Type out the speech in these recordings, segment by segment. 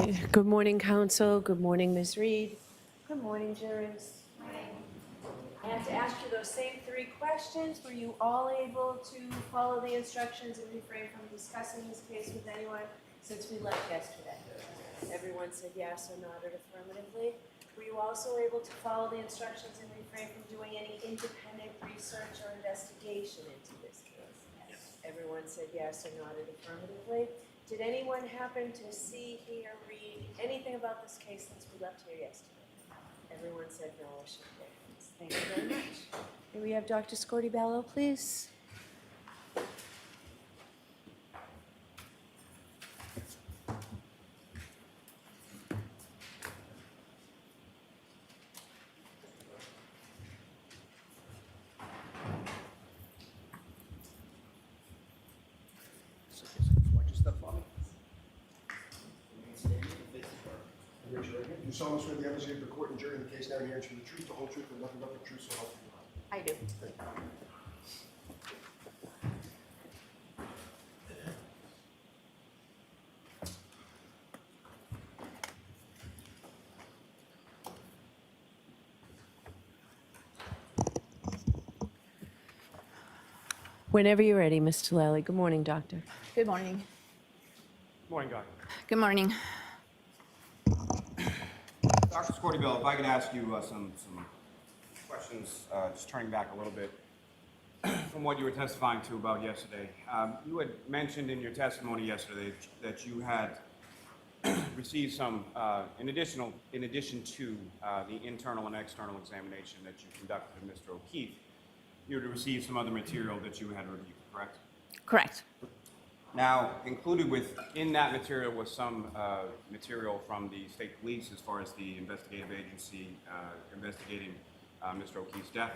Good morning, council. Good morning, Ms. Reed. Good morning, jurors. I have to ask you those same three questions. Were you all able to follow the instructions and refrain from discussing this case with anyone since we left yesterday? Everyone said yes or nodded affirmatively. Were you also able to follow the instructions and refrain from doing any independent research or investigation into this case? Yes. Everyone said yes or nodded affirmatively. Did anyone happen to see, hear, read anything about this case since we left here yesterday? Everyone said no or shook their heads. Thank you very much. May we have Dr. Scordi-Bello, please? Watch your step, Bobby. Raise your right hand. You solemnly swear the evidence of the court and jury in the case now and here to the truth, the whole truth, and nothing but the truth, so help you God. I do. Thank you. Whenever you're ready, Ms. Tillelli. Good morning, doctor. Good morning. Morning, Doctor. Good morning. Dr. Scordi-Bello, if I could ask you some questions, just turning back a little bit from what you were testifying to about yesterday. You had mentioned in your testimony yesterday that you had received some, in addition to the internal and external examination that you conducted of Mr. O'Keefe, you had received some other material that you had reviewed, correct? Correct. Now, included within that material was some material from the state police as far as the investigative agency investigating Mr. O'Keefe's death.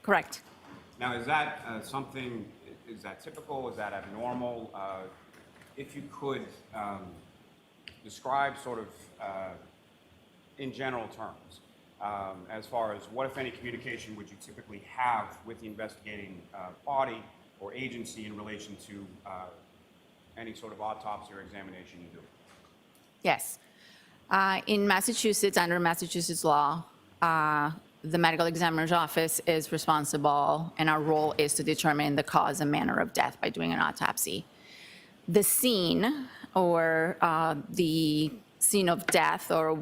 Correct. Now, is that is that typical? Is that abnormal? If you could describe sort of in general terms, as far as what, if any, communication would you typically have with the investigating body or agency in relation to any sort of autopsy or examination you do? Yes. In Massachusetts, under Massachusetts law, the medical examiner's office is responsible, and our role is to determine the cause and manner of death by doing an autopsy. The scene, or the scene of death, or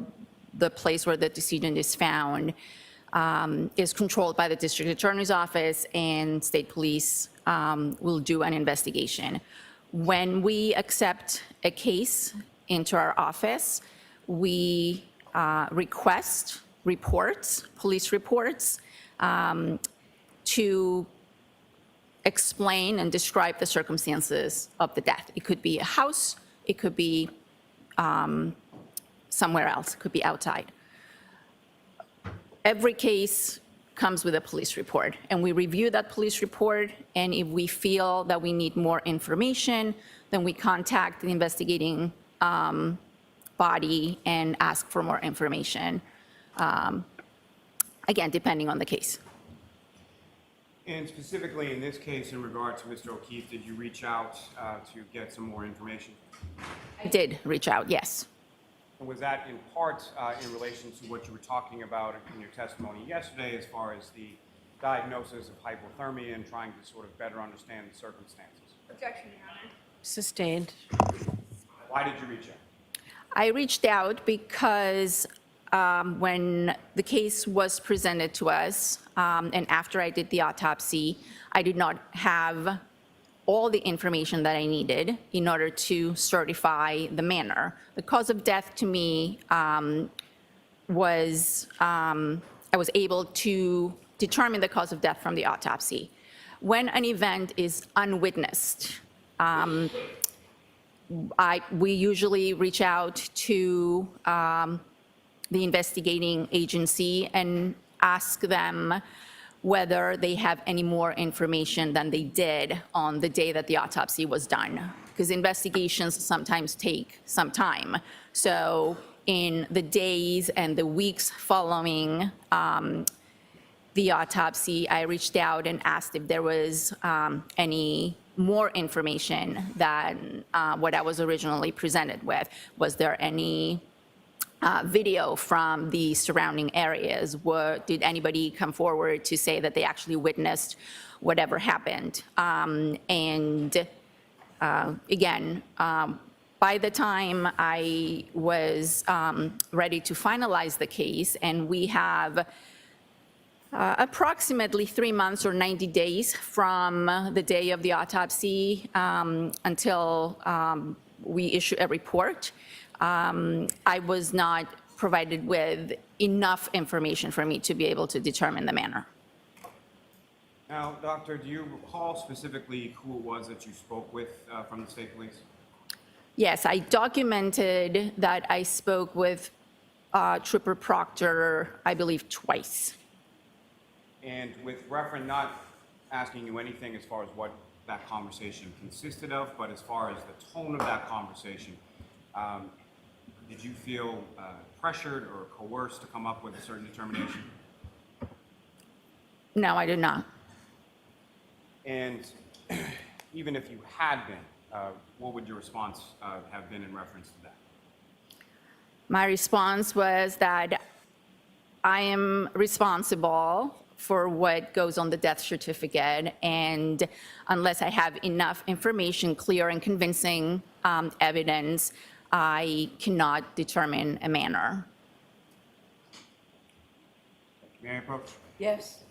the place where the decedent is found, is controlled by the district attorney's office, and state police will do an investigation. When we accept a case into our office, we request reports, police reports, to explain and describe the circumstances of the death. It could be a house, it could be somewhere else, it could be outside. Every case comes with a police report, and we review that police report, and if we feel that we need more information, then we contact the investigating body and ask for more information, again, depending on the case. And specifically in this case, in regard to Mr. O'Keefe, did you reach out to get some more information? I did reach out, yes. And was that in part in relation to what you were talking about in your testimony yesterday as far as the diagnosis of hypothermia and trying to sort of better understand the circumstances? Objection, Your Honor. Sustained. Why did you reach out? I reached out because when the case was presented to us, and after I did the autopsy, I did not have all the information that I needed in order to certify the manner. The cause of death to me was, I was able to determine the cause of death from the autopsy. When an event is unwitnessed, we usually reach out to the investigating agency and ask them whether they have any more information than they did on the day that the autopsy was done, because investigations sometimes take some time. So in the days and the weeks following the autopsy, I reached out and asked if there was any more information than what I was originally presented with. Was there any video from the surrounding areas? Did anybody come forward to say that they actually witnessed whatever happened? Again, by the time I was ready to finalize the case, and we have approximately 3 months or 90 days from the day of the autopsy until we issue a report, I was not provided with enough information for me to be able to determine the manner. Now, doctor, do you recall specifically who it was that you spoke with from the state police? Yes, I documented that I spoke with Trooper Proctor, I believe, twice. And with reference, not asking you anything as far as what that conversation consisted of, but as far as the tone of that conversation, did you feel pressured or coerced to come up with a certain determination? No, I did not. And even if you had been, what would your response have been in reference to that? My response was that I am responsible for what goes on the death certificate, and unless I have enough information, clear and convincing evidence, I cannot determine a manner. May I approach? Yes.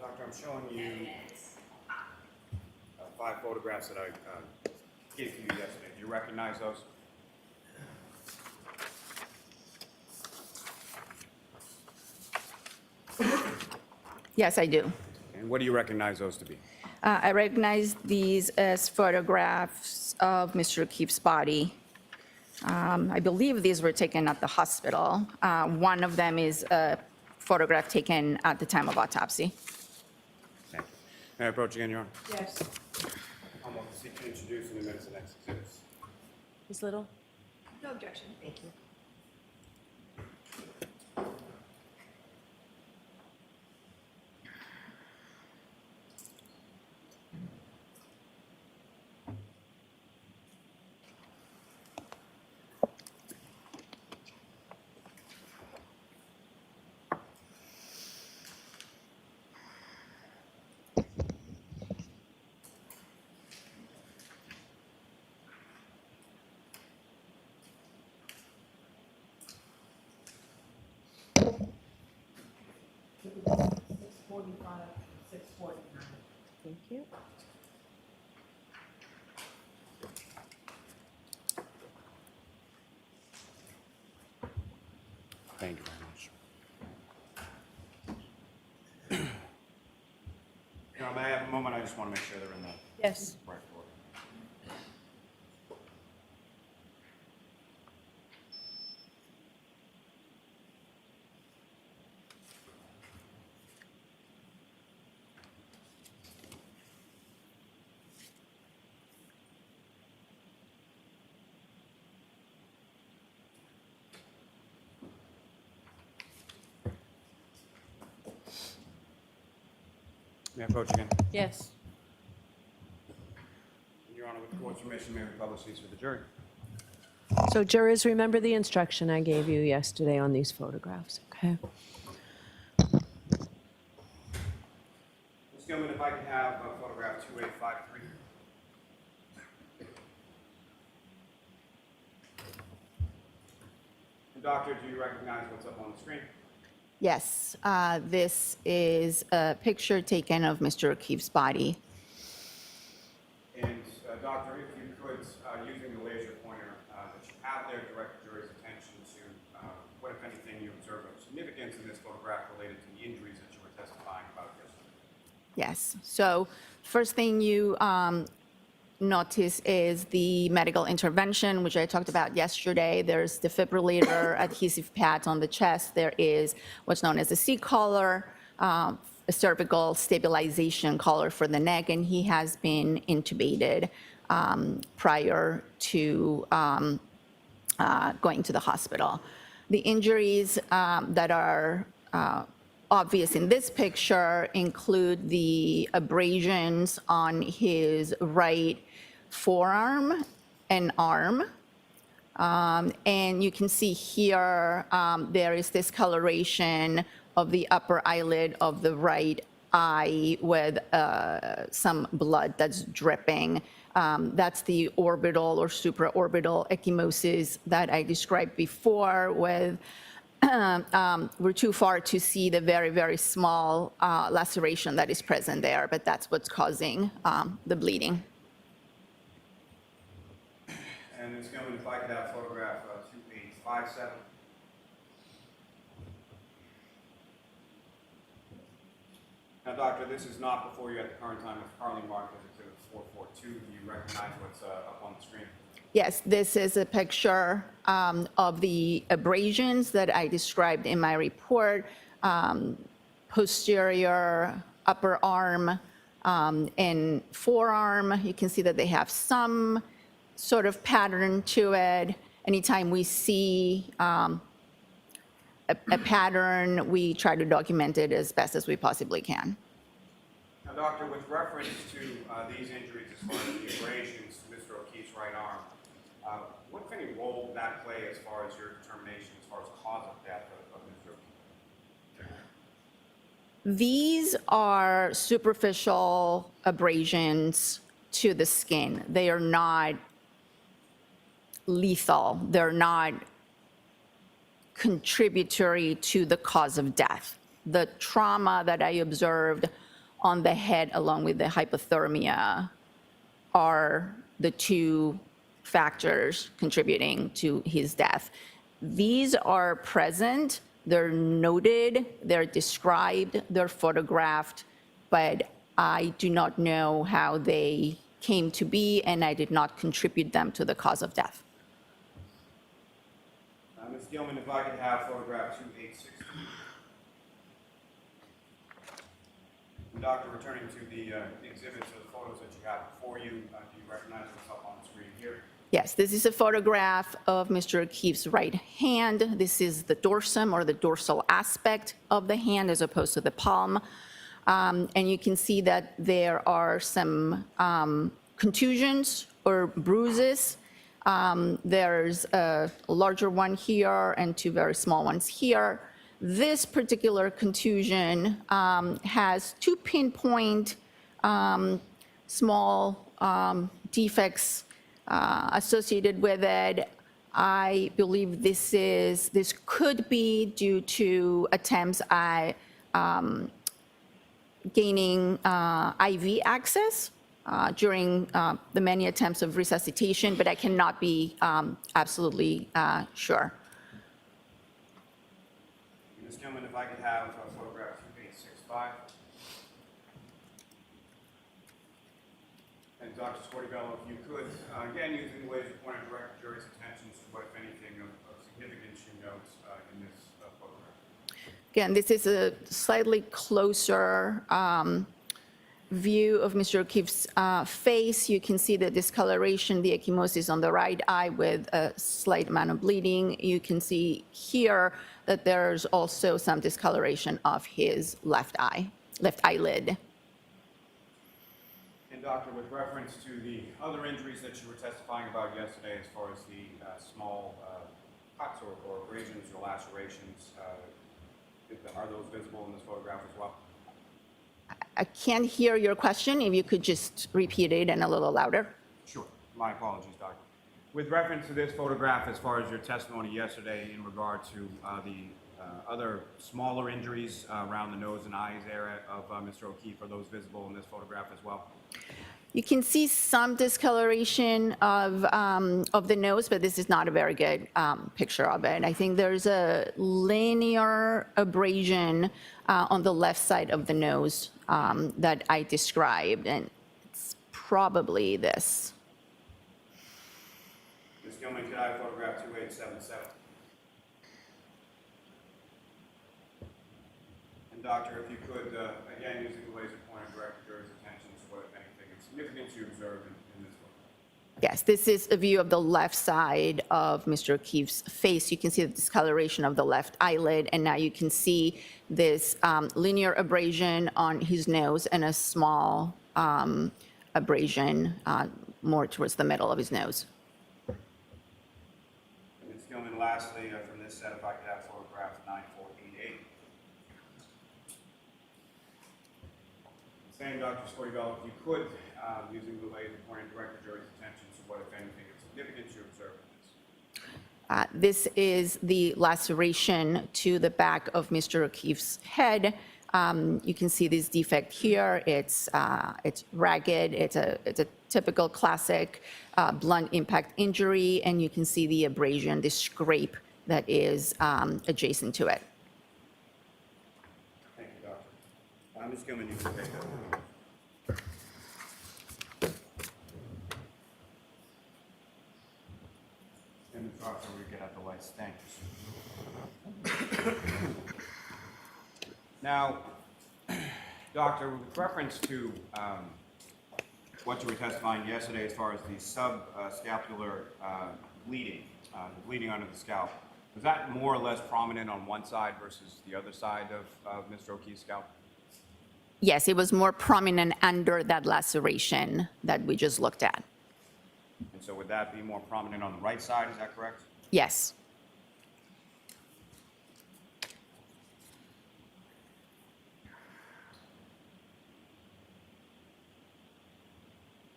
Doctor, I'm showing you 5 photographs that I gave to you yesterday. Do you recognize those? Yes, I do. And what do you recognize those to be? I recognize these as photographs of Mr. O'Keefe's body. I believe these were taken at the hospital. One of them is a photograph taken at the time of autopsy. Thank you. May I approach again, Your Honor? Yes. I'm going to seek to introduce in the minutes the next exhibits. Ms. Little? No objection. Thank you. Thank you. Thank you very much. Your Honor, may I have a moment? I just want to make sure they're in the Yes. right order. May I approach again? Yes. Your Honor, with the court's permission, may we publish these for the jury? So jurors, remember the instruction I gave you yesterday on these photographs, okay? Ms. Gilman, if I can have photograph 2853. And doctor, do you recognize what's up on the screen? Yes, this is a picture taken of Mr. O'Keefe's body. And doctor, if you could, using the laser pointer that you have there, direct the jury's attention to what, if anything, you observe of significance in this photograph related to the injuries that you were testifying about yesterday. Yes, so first thing you notice is the medical intervention, which I talked about yesterday. There's defibrillator, adhesive pads on the chest. There is what's known as a C-collar, a cervical stabilization collar for the neck, and he has been intubated prior to going to the hospital. The injuries that are obvious in this picture include the abrasions on his right forearm and arm. And you can see here, there is discoloration of the upper eyelid of the right eye with some blood that's dripping. That's the orbital or supraorbital ecchymosis that I described before with we're too far to see the very, very small laceration that is present there, but that's what's causing the bleeding. And Ms. Gilman, if I could have photograph 2857. Now, doctor, this is not before you at the current time. It's currently marked as Exhibit 442. Do you recognize what's up on the screen? Yes, this is a picture of the abrasions that I described in my report, posterior upper arm and forearm. You can see that they have some sort of pattern to it. Anytime we see a pattern, we try to document it as best as we possibly can. Now, doctor, with reference to these injuries as far as the abrasions to Mr. O'Keefe's right arm, what, if any, role would that play as far as your determination as far as cause of death of Mr. O'Keefe? These are superficial abrasions to the skin. They are not lethal. They're not contributory to the cause of death. The trauma that I observed on the head along with the hypothermia are the two factors contributing to his death. These are present, they're noted, they're described, they're photographed, but I do not know how they came to be, and I did not contribute them to the cause of death. Ms. Gilman, if I could have photograph 2860. Doctor, returning to the exhibits or the photos that you have before you, do you recognize what's up on the screen here? Yes, this is a photograph of Mr. O'Keefe's right hand. This is the dorsum or the dorsal aspect of the hand as opposed to the palm. And you can see that there are some contusions or bruises. There's a larger one here and two very small ones here. This particular contusion has two pinpoint small defects associated with it. I believe this could be due to attempts at gaining IV access during the many attempts of resuscitation, but I cannot be absolutely sure. Ms. Gilman, if I could have photograph 2865. And Dr. Scortibello, if you could, again, using the laser pointer, direct the jury's attention to what, if anything, of significance you note in this photograph. Again, this is a slightly closer view of Mr. O'Keefe's face. You can see the discoloration, the ecchymosis on the right eye with a slight amount of bleeding. You can see here that there's also some discoloration of his left eyelid. And doctor, with reference to the other injuries that you were testifying about yesterday, as far as the small cuts or abrasions or lacerations, are those visible in this photograph as well? I can't hear your question. If you could just repeat it and a little louder. Sure. My apologies, doctor. With reference to this photograph, as far as your testimony yesterday in regard to the other smaller injuries around the nose and eyes area of Mr. O'Keefe, are those visible in this photograph as well? You can see some discoloration of the nose, but this is not a very good picture of it. I think there's a linear abrasion on the left side of the nose that I described, and it's probably this. Ms. Gilman, could I photograph 2877? And doctor, if you could, again, using the laser pointer, direct the jury's attention to what, if anything, is significant you observed in this photo. Yes, this is a view of the left side of Mr. O'Keefe's face. You can see the discoloration of the left eyelid, and now you can see this linear abrasion on his nose and a small abrasion more towards the middle of his nose. Ms. Gilman, lastly, from this set, if I could have photograph 9488. Same, Dr. Scotti-Bello, if you could, using the laser pointer, direct the jury's attention to what, if anything, is significant you observed in this. This is the laceration to the back of Mr. O'Keefe's head. You can see this defect here. It's ragged. It's a typical classic blunt impact injury, and you can see the abrasion, the scrape that is adjacent to it. Thank you, Doctor. Ms. Gilman, you can take that. And the doctor, we get out the lights. Thanks. Now, Doctor, with reference to what you were testifying yesterday as far as the subscapular bleeding, the bleeding under the scalp, was that more or less prominent on one side versus the other side of Mr. O'Keefe's scalp? Yes, it was more prominent under that laceration that we just looked at. And so would that be more prominent on the right side, is that correct? Yes.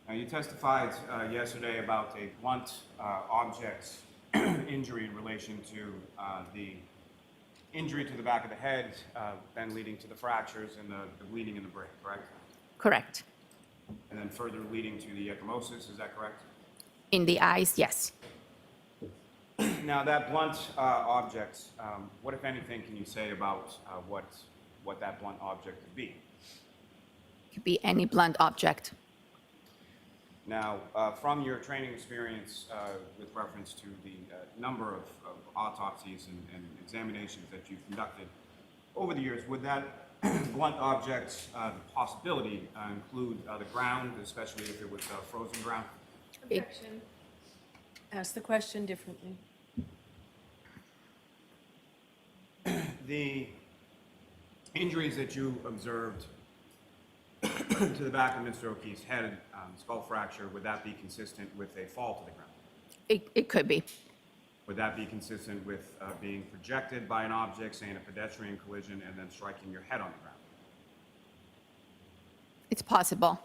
Now, you testified yesterday about a blunt object injury in relation to the injury to the back of the head, then leading to the fractures and the bleeding in the brain, correct? Correct. And then further leading to the ecchymosis, is that correct? In the eyes, yes. Now, that blunt object, what, if anything, can you say about what that blunt object could be? Could be any blunt object. Now, from your training experience with reference to the number of autopsies and examinations that you've conducted over the years, would that blunt object, the possibility, include the ground, especially if it was frozen ground? Objection. Ask the question differently. The injuries that you observed to the back of Mr. O'Keefe's head, skull fracture, would that be consistent with a fall to the ground? It could be. Would that be consistent with being projected by an object, say in a pedestrian collision, and then striking your head on the ground? It's possible.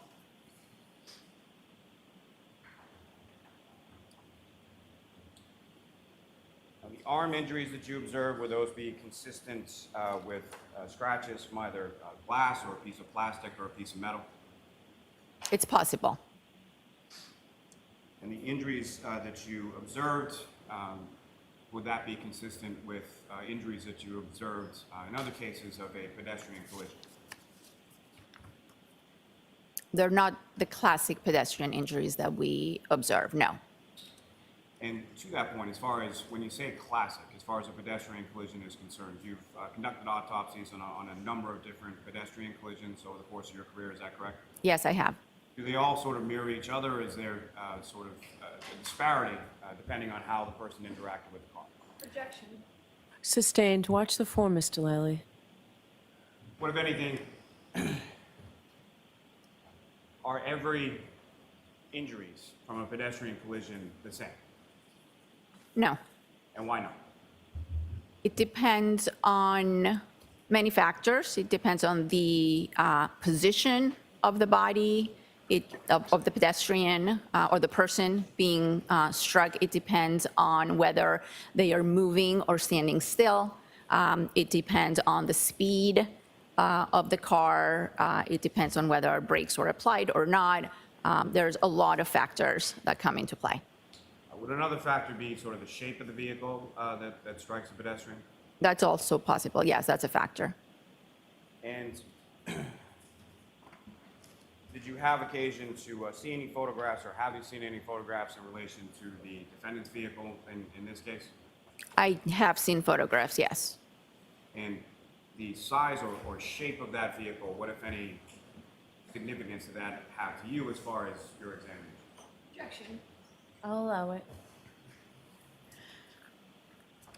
Now, the arm injuries that you observed, would those be consistent with scratches from either glass or a piece of plastic or a piece of metal? It's possible. And the injuries that you observed, would that be consistent with injuries that you observed in other cases of a pedestrian collision? They're not the classic pedestrian injuries that we observe, no. And to that point, as far as when you say classic, as far as a pedestrian collision is concerned, you've conducted autopsies on a number of different pedestrian collisions over the course of your career, is that correct? Yes, I have. Do they all sort of mirror each other? Is there sort of a disparity depending on how the person interacted with the car? Objection. Sustained. Watch the form, Mr. Lally. What, if anything, are every injuries from a pedestrian collision the same? No. And why not? It depends on many factors. It depends on the position of the body, of the pedestrian or the person being struck. It depends on whether they are moving or standing still. It depends on the speed of the car. It depends on whether brakes were applied or not. There's a lot of factors that come into play. Would another factor be sort of the shape of the vehicle that strikes a pedestrian? That's also possible. Yes, that's a factor. And did did you have occasion to see any photographs, or have you seen any photographs in relation to the defendant's vehicle in this case? I have seen photographs, yes. And the size or shape of that vehicle, what, if any, significance did that have to you as far as your examination? Objection. I'll allow it.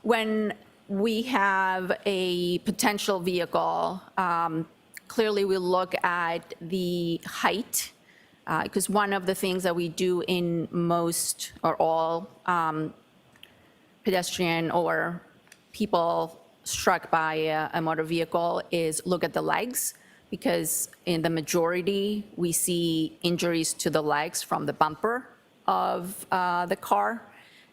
When we have a potential vehicle, clearly we look at the height, because one of the things that we do in most or all pedestrian or people struck by a motor vehicle is look at the legs, because in the majority, we see injuries to the legs from the bumper of the car.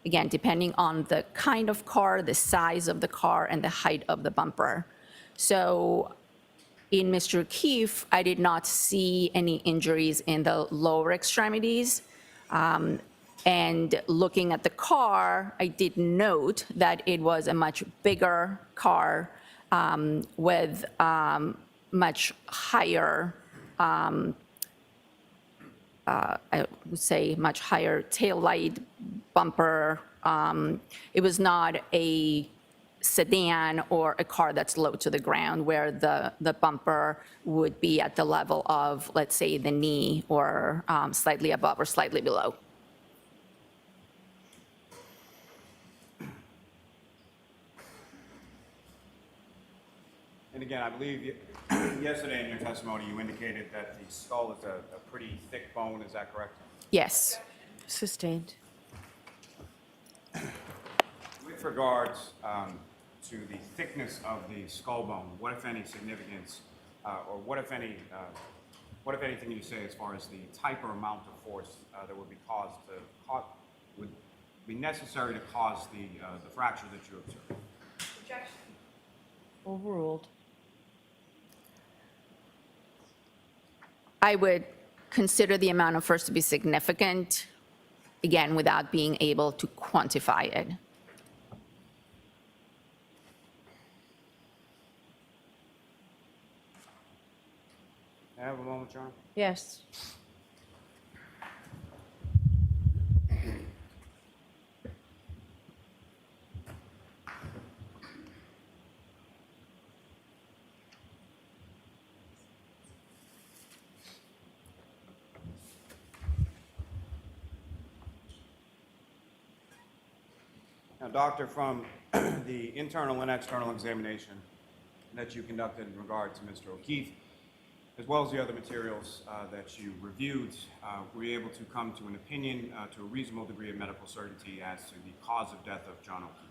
Again, depending on the kind of car, the size of the car, and the height of the bumper. So in Mr. O'Keefe, I did not see any injuries in the lower extremities. And looking at the car, I did note that it was a much bigger car with much higher, I would say much higher tail light, bumper. It was not a sedan or a car that's low to the ground where the bumper would be at the level of, let's say, the knee or slightly above or slightly below. And again, I believe yesterday in your testimony, you indicated that the skull is a pretty thick bone, is that correct? Yes. Sustained. With regards to the thickness of the skull bone, what, if any, significance, or what, if any, what, if anything, you say as far as the type or amount of force that would be would be necessary to cause the fracture that you observed? Objection. Overruled. I would consider the amount of force to be significant, again, without being able to quantify it. May I have a moment, Your Honor? Yes. Now, Doctor, from the internal and external examination that you conducted in regard to Mr. O'Keefe, as well as the other materials that you reviewed, were you able to come to an opinion to a reasonable degree of medical certainty as to the cause of death of John O'Keefe?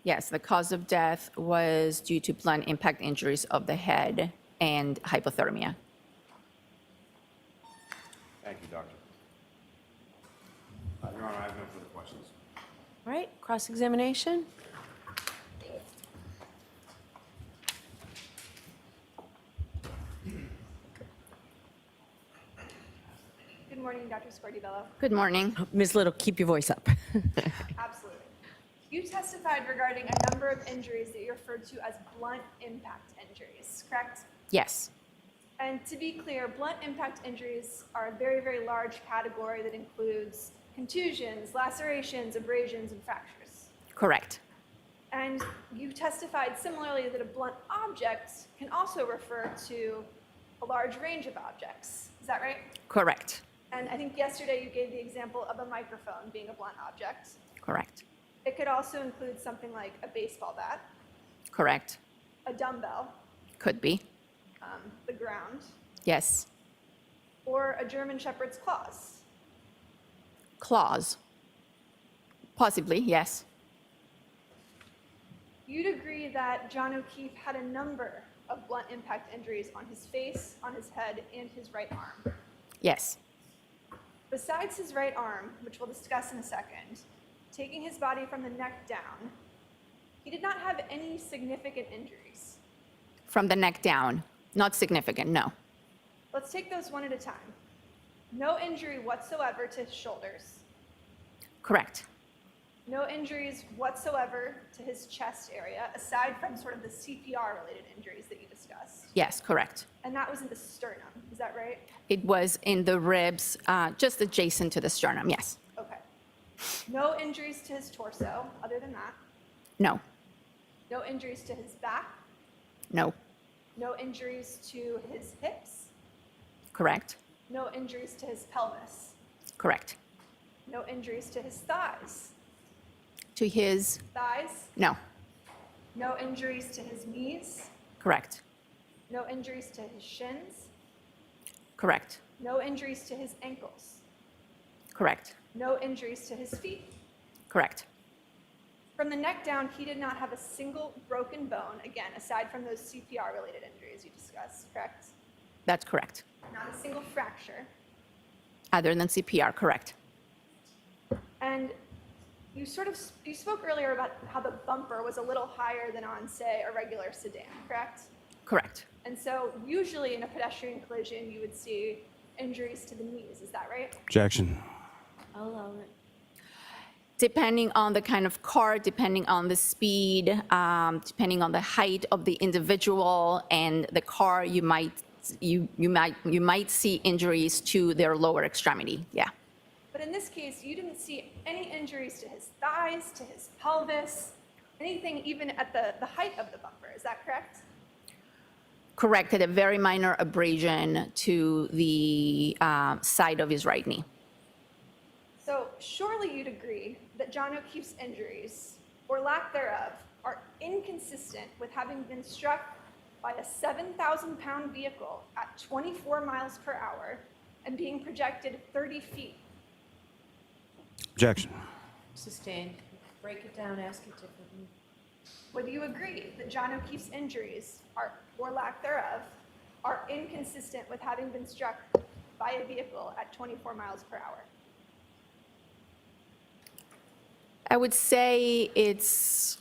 Yes, the cause of death was due to blunt impact injuries of the head and hypothermia. Thank you, Doctor. Your Honor, I have no further questions. All right, cross-examination? Good morning, Dr. Scordi-Bello. Good morning. Ms. Little, keep your voice up. Absolutely. You testified regarding a number of injuries that you referred to as blunt impact injuries, correct? Yes, And to be clear, blunt impact injuries are a very, very large category that includes contusions, lacerations, abrasions, and fractures. correct. And you testified similarly that a blunt object can also refer to a large range of objects. Is that right? Correct. And I think yesterday you gave the example of a microphone being a blunt object. Correct. It could also include something like a baseball bat, Correct. a dumbbell, Could be. the ground, Yes. or a German Shepherd's claws. Claws. Possibly, yes. You'd agree that John O'Keefe had a number of blunt impact injuries on his face, on his head, and his right arm. Yes. Besides his right arm, which we'll discuss in a second, taking his body from the neck down, he did not have any significant injuries. From the neck down. Not significant, no. Let's take those one at a time. No injury whatsoever to his shoulders. Correct. No injuries whatsoever to his chest area, aside from sort of the CPR-related injuries that you discussed. Yes, correct. And that was in the sternum, is that right? It was in the ribs, just adjacent to the sternum, yes. Okay. No injuries to his torso, other than that. No, No injuries to his back. no, No injuries to his hips. correct, No injuries to his pelvis. correct. No injuries to his thighs. To his, Thighs. no, No injuries to his knees. correct, No injuries to his shins. correct, No injuries to his ankles. correct, No injuries to his feet. correct. From the neck down, he did not have a single broken bone, again, aside from those CPR-related injuries you discussed, correct? That's correct. Not a single fracture. Other than CPR, correct. And you spoke earlier about how the bumper was a little higher than on, say, a regular sedan, correct? Correct. And so usually in a pedestrian collision, you would see injuries to the knees, is that right? Objection. I'll allow it. Depending on the kind of car, depending on the speed, depending on the height of the individual and the car, you might see injuries to their lower extremity. Yeah. But in this case, you didn't see any injuries to his thighs, to his pelvis, anything even at the height of the bumper, is that correct? Correct. At a very minor abrasion to the side of his right knee. So surely you'd agree that John O'Keefe's injuries, or lack thereof, are inconsistent with having been struck by a 7,000-pound vehicle at 24 miles per hour and being projected 30 feet. Objection. Sustained. Break it down, ask it differently. Would you agree that John O'Keefe's injuries, are, or lack thereof, are inconsistent with having been struck by a vehicle at 24 miles per hour? I would say it's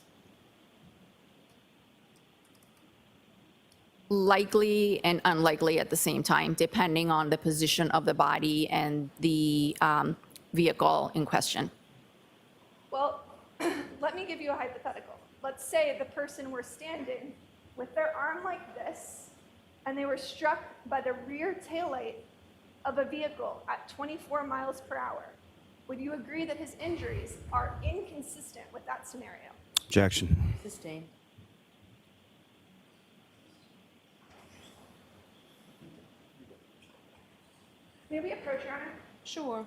likely and unlikely at the same time, depending on the position of the body and the vehicle in question. Well, let me give you a hypothetical. Let's say the person were standing with their arm like this, and they were struck by the rear taillight of a vehicle at 24 miles per hour. Would you agree that his injuries are inconsistent with that scenario? Objection. Sustained. May we approach, Your Honor? Sure.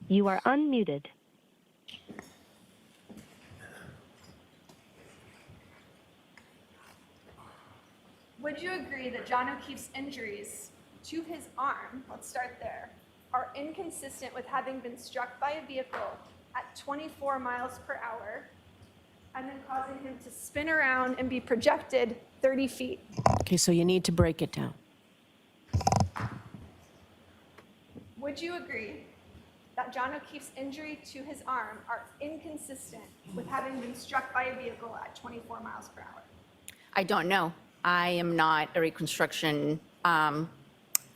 You are unmuted. Would you agree that John O'Keefe's injuries to his arm, let's start there, are inconsistent with having been struck by a vehicle at 24 miles per hour and then causing him to spin around and be projected 30 feet? Okay, so you need to break it down. Would you agree that John O'Keefe's injury to his arm are inconsistent with having been struck by a vehicle at 24 miles per hour? I don't know. I am not a reconstruction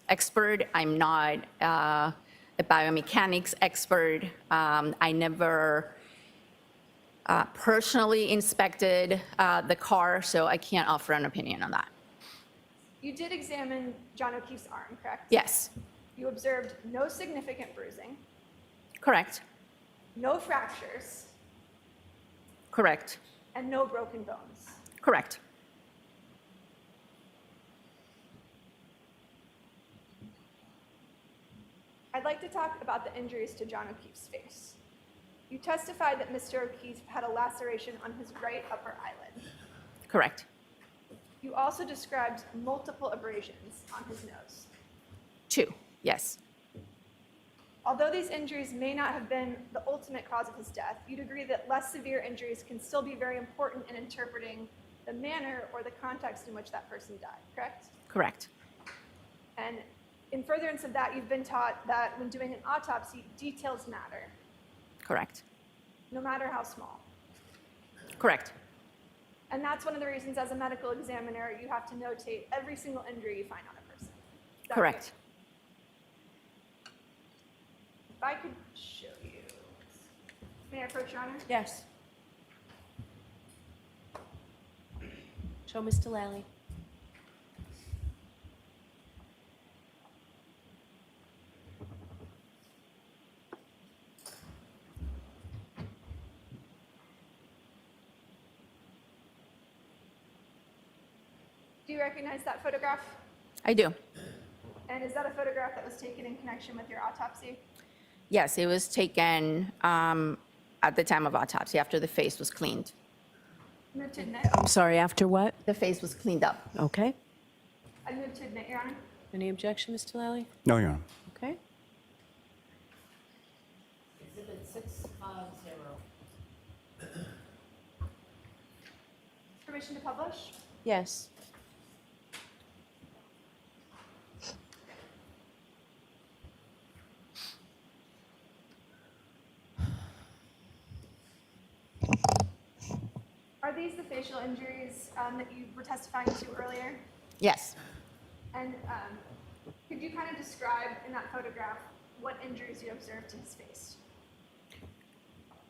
expert. I'm not a biomechanics expert. I never personally inspected the car, so I can't offer an opinion on that. You did examine John O'Keefe's arm, correct? Yes, You observed no significant bruising, correct, no fractures, correct, and no broken bones. correct. like to talk about the injuries to John O'Keefe's face. You testified that Mr. O'Keefe had a laceration on his right upper eyelid. Correct. You also described multiple abrasions on his nose. 2, yes. Although these injuries may not have been the ultimate cause of his death, you'd agree that less severe injuries can still be very important in interpreting the manner or the context in which that person died, correct? Correct. And in furtherance of that, you've been taught that when doing an autopsy, details matter, Correct. no matter how small. Correct. And that's one of the reasons as a medical examiner, you have to notate every single injury you find on a person. Is that Correct. right? If I could show you. May I approach, Your Honor? Yes. Show Mr. Lally. Do you recognize that photograph? I do. And is that a photograph that was taken in connection with your autopsy? Yes, it was taken at the time of autopsy, after the face was cleaned. Move to admit. I'm sorry, after what? The face was cleaned up. Okay. I move to admit, Your Honor. Any objection, Mr. Lally? No, Your Honor. Okay. Exhibit 650. Permission to publish? Yes. Are these the facial injuries that you were testifying to earlier? Yes. And could you kind of describe in that photograph what injuries you observed to his face?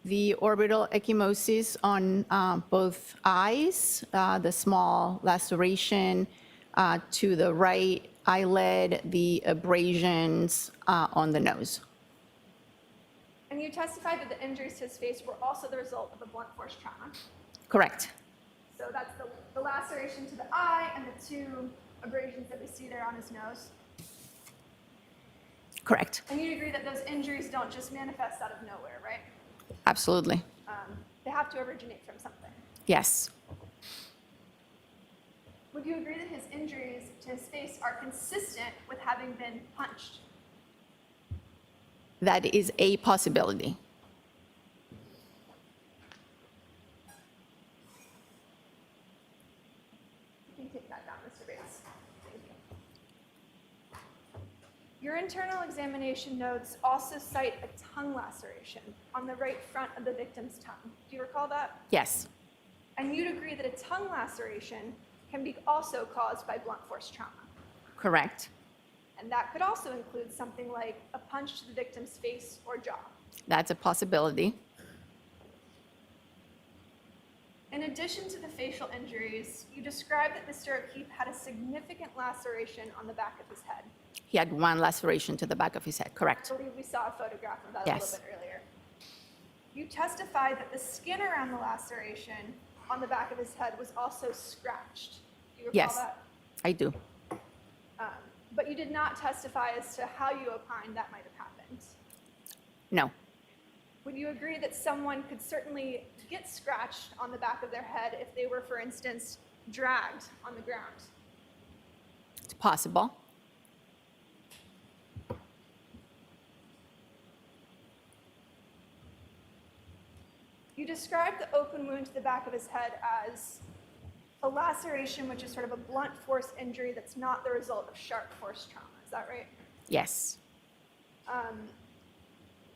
The orbital ecchymosis on both eyes, the small laceration to the right eyelid, the abrasions on the nose. And you testified that the injuries to his face were also the result of a blunt force trauma. Correct. So that's the laceration to the eye and the 2 abrasions that we see there on his nose. Correct. And you agree that those injuries don't just manifest out of nowhere, right? Absolutely. They have to originate from something. Yes. Would you agree that his injuries to his face are consistent with having been punched? That is a possibility. You can take that down, Mr. Bates. Thank you. Your internal examination notes also cite a tongue laceration on the right front of the victim's tongue. Do you recall that? Yes. And you'd agree that a tongue laceration can be also caused by blunt force trauma. Correct. And that could also include something like a punch to the victim's face or jaw. That's a possibility. In addition to the facial injuries, you described that Mr. O'Keefe had a significant laceration on the back of his head. He had 1 laceration to the back of his head. Correct. I believe we saw a photograph of that a Yes. little bit earlier. You testified that the skin around the laceration on the back of his head was also scratched. Do you recall Yes. that? I do. But you did not testify as to how you opined that might have happened. No. Would you agree that someone could certainly get scratched on the back of their head if they were, for instance, dragged on the ground? It's possible. You described the open wound to the back of his head as a laceration, which is sort of a blunt force injury that's not the result of sharp force trauma. Is that right? Yes.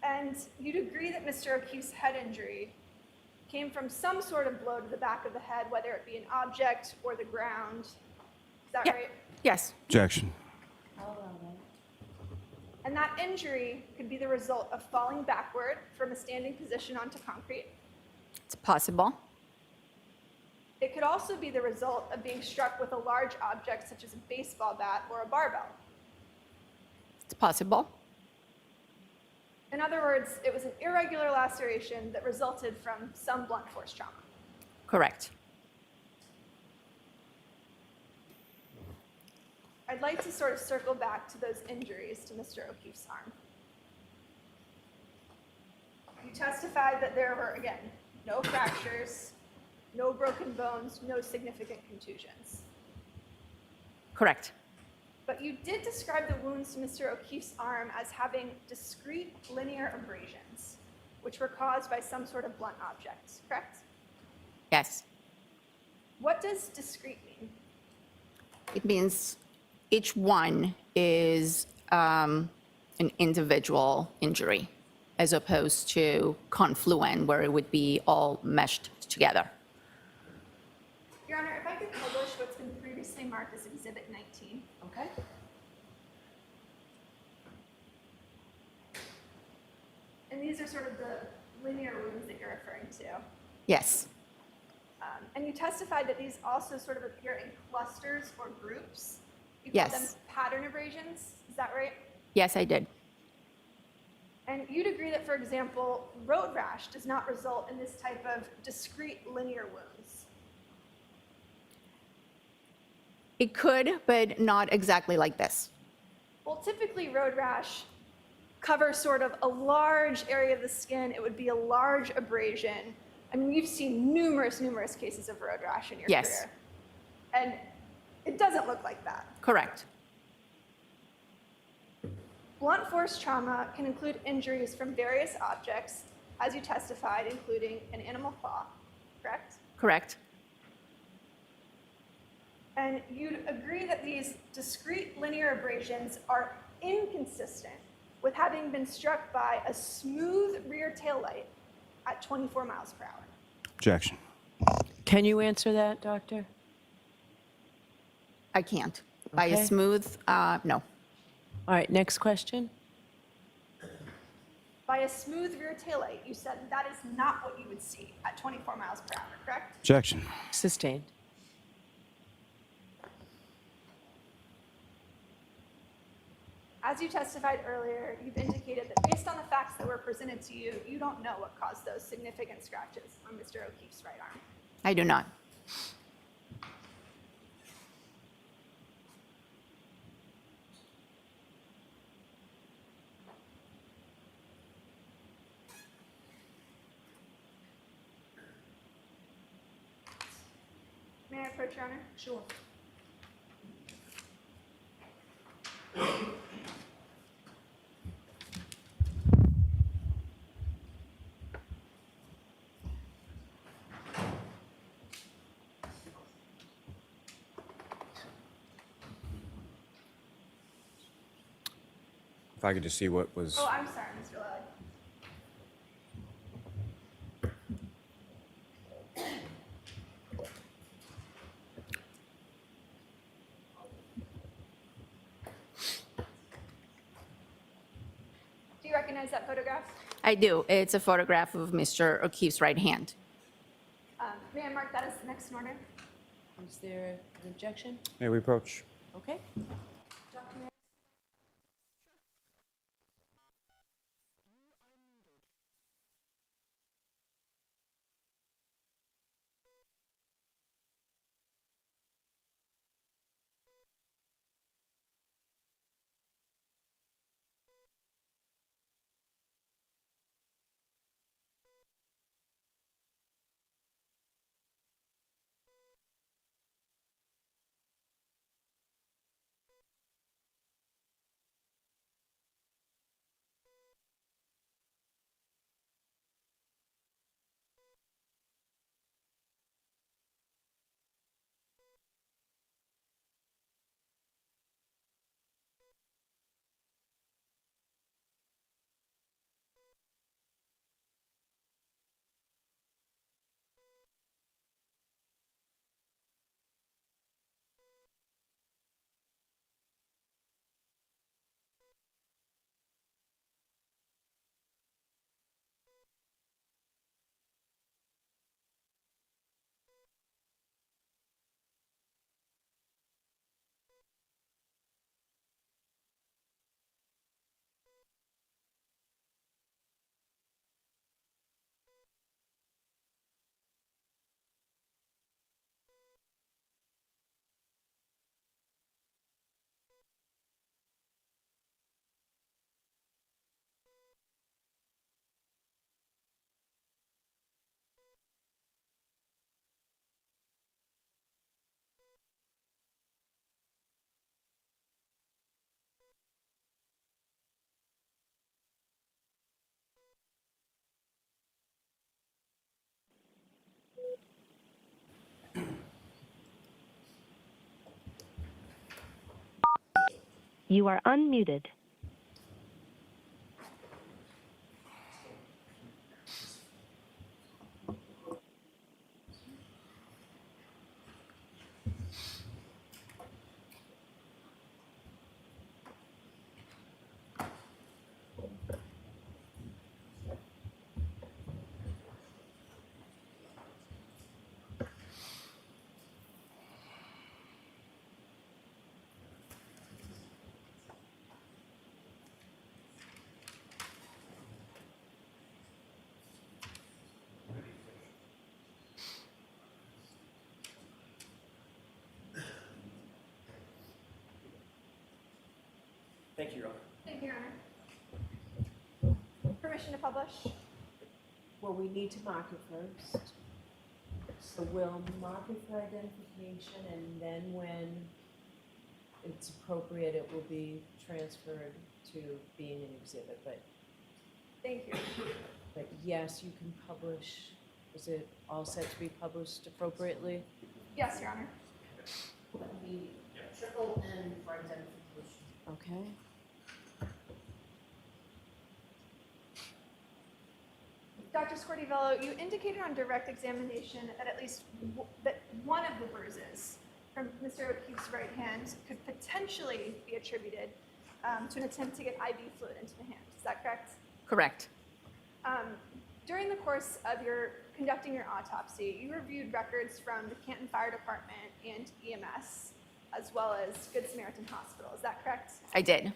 And you'd agree that Mr. O'Keefe's head injury came from some sort of blow to the back of the head, whether it be an object or the ground. Is that Yeah. right? Yes. Objection. And that injury could be the result of falling backward from a standing position onto concrete. It's possible. It could also be the result of being struck with a large object such as a baseball bat or a barbell. It's possible. In other words, it was an irregular laceration that resulted from some blunt force trauma. Correct. I'd like to sort of circle back to those injuries to Mr. O'Keefe's arm. You testified that there were, again, no fractures, no broken bones, no significant contusions. Correct. But you did describe the wounds to Mr. O'Keefe's arm as having discrete linear abrasions, which were caused by some sort of blunt object, correct? Yes. What does discrete mean? It means each one is an individual injury, as opposed to confluent, where it would be all meshed together. Your Honor, if I could publish what's been previously marked as Exhibit 19. Okay. And these are sort of the linear wounds that you're referring to. Yes. And you testified that these also sort of appear in clusters or groups. You call them Yes. pattern abrasions, is that right? Yes, I did. And you'd agree that, for example, road rash does not result in this type of discrete linear wounds. It could, but not exactly like this. Well, typically road rash covers sort of a large area of the skin. It would be a large abrasion. I mean, you've seen numerous cases of road rash in your Yes. career. And it doesn't look like that. Correct. Blunt force trauma can include injuries from various objects, as you testified, including an animal claw, correct? Correct. And you'd agree that these discrete linear abrasions are inconsistent with having been struck by a smooth rear taillight at 24 miles per hour. Objection. Can you answer that, Doctor? I can't. By a Okay. smooth, no. All right, next question. By a smooth rear taillight, you said that is not what you would see at 24 miles per hour, correct? Objection. Sustained. As you testified earlier, you've indicated that based on the facts that were presented to you, you don't know what caused those significant scratches on Mr. O'Keefe's right arm. I do not. May I approach, Your Honor? Sure. If I could just see what was. Oh, I'm sorry, Mr. Lally. Do you recognize that photograph? I do. It's a photograph of Mr. O'Keefe's right hand. May I mark that as the next in order? Is there an objection? May we approach? Okay. Dr. Mayer? You are unmuted. Thank you, Your Honor. Thank you, Your Honor. Permission to publish? Well, we need to mark it first. So we'll mark it for identification, and then when it's appropriate, it will be transferred to being an exhibit. Thank you. But yes, you can publish. Is it all set to be published appropriately? Yes, Your Honor. Let me triple N for identification. Okay. Dr. Scordivello, you indicated on direct examination that at least that one of the bruises from Mr. O'Keefe's right hand could potentially be attributed to an attempt to get IV fluid into the hand. Is that correct? Correct. During the course of your conducting your autopsy, you reviewed records from the Canton Fire Department and EMS, as well as Good Samaritan Hospital. Is that correct? I did.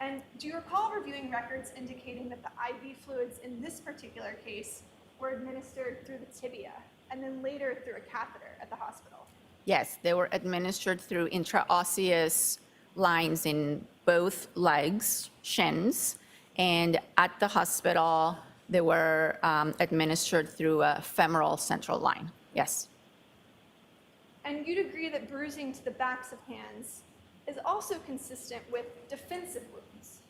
And do you recall reviewing records indicating that the IV fluids in this particular case were administered through the tibia and then later through a catheter at the hospital? Yes, they were administered through intraosseous lines in both legs, shins, and at the hospital, they were administered through a femoral central line. Yes, And you'd agree that bruising to the backs of hands is also consistent with defensive wounds.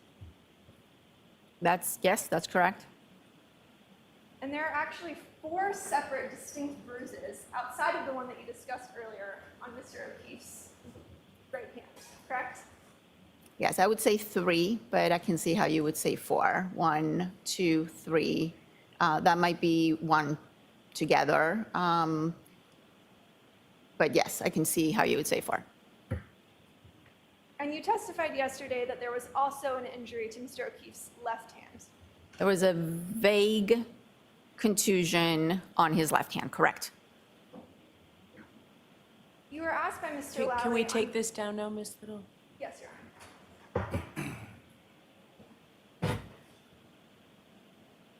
yes, that's correct. And there are actually 4 separate distinct bruises outside of the one that you discussed earlier on Mr. O'Keefe's right hand, correct? Yes, I would say 3, but I can see how you would say 4. 1, 2, 3. That might be 1 together. But yes, I can see how you would say 4. And you testified yesterday that there was also an injury to Mr. O'Keefe's left hand. There was a vague contusion on his left hand, correct? You were asked by Mr. Lowry. Can we on- take this down now, Ms. Little? Yes, Your Honor.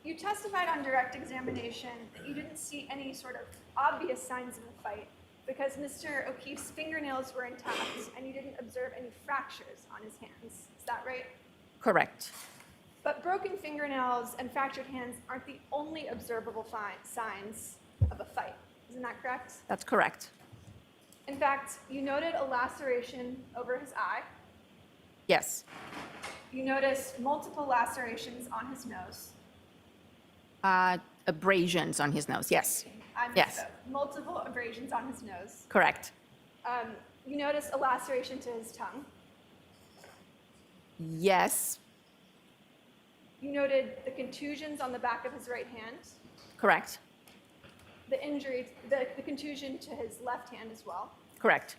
You testified on direct examination that you didn't see any sort of obvious signs of a fight because Mr. O'Keefe's fingernails were intact and you didn't observe any fractures on his hands. Is that right? Correct. But broken fingernails and fractured hands aren't the only observable signs of a fight. Isn't that correct? That's correct. In fact, you noted a laceration over his eye. Yes. You noticed multiple lacerations on his nose. Abrasions on his nose, yes. I missed Yes. that. Multiple abrasions on his nose. Correct. You noticed a laceration to his tongue. Yes. You noted the contusions on the back of his right hand, Correct. the injury, the contusion to his left hand as well. Correct.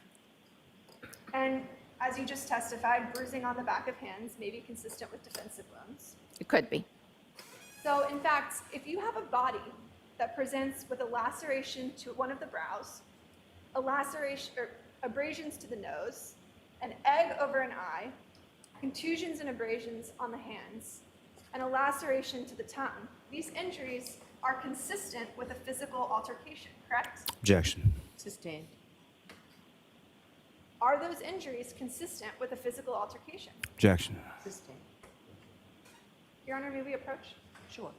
And as you just testified, bruising on the back of hands may be consistent with defensive wounds. It could be. So in fact, if you have a body that presents with a laceration to one of the brows, a laceration or abrasions to the nose, an egg over an eye, contusions and abrasions on the hands, and a laceration to the tongue, these injuries are consistent with a physical altercation, correct? Objection. Sustained. Are those injuries consistent with a physical altercation? Objection. Sustained. Your Honor, may we approach? Sure.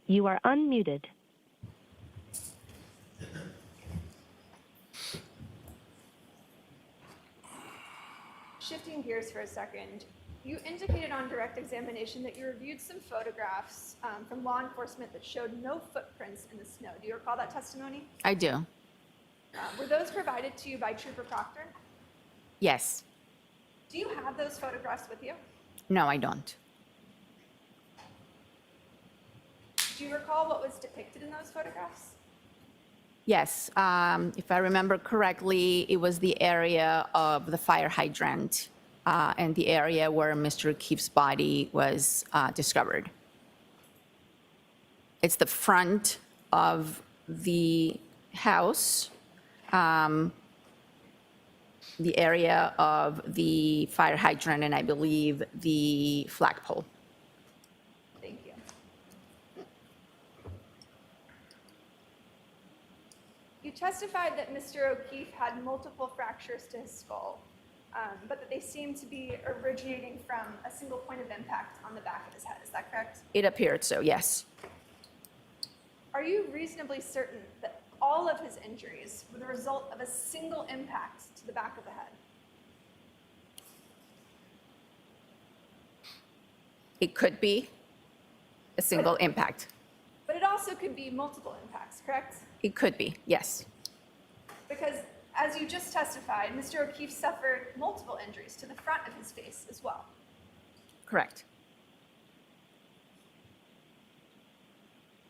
You are unmuted. Shifting gears for a second, you indicated on direct examination that you reviewed some photographs from law enforcement that showed no footprints in the snow. Do you recall that testimony? I do. Were those provided to you by Trooper Proctor? Yes. Do you have those photographs with you? No, I don't. Do you recall what was depicted in those photographs? Yes. If I remember correctly, it was the area of the fire hydrant and the area where Mr. O'Keefe's body was discovered. It's the front of the house, the area of the fire hydrant, and I believe the flagpole. Thank you. You testified that Mr. O'Keefe had multiple fractures to his skull, but that they seemed to be originating from a single point of impact on the back of his head. Is that correct? It appeared so, yes. Are you reasonably certain that all of his injuries were the result of a single impact to the back of the head? It could be a single impact. But it also could be multiple impacts, correct? It could be, yes. Because as you just testified, Mr. O'Keefe suffered multiple injuries to the front of his face as well. Correct.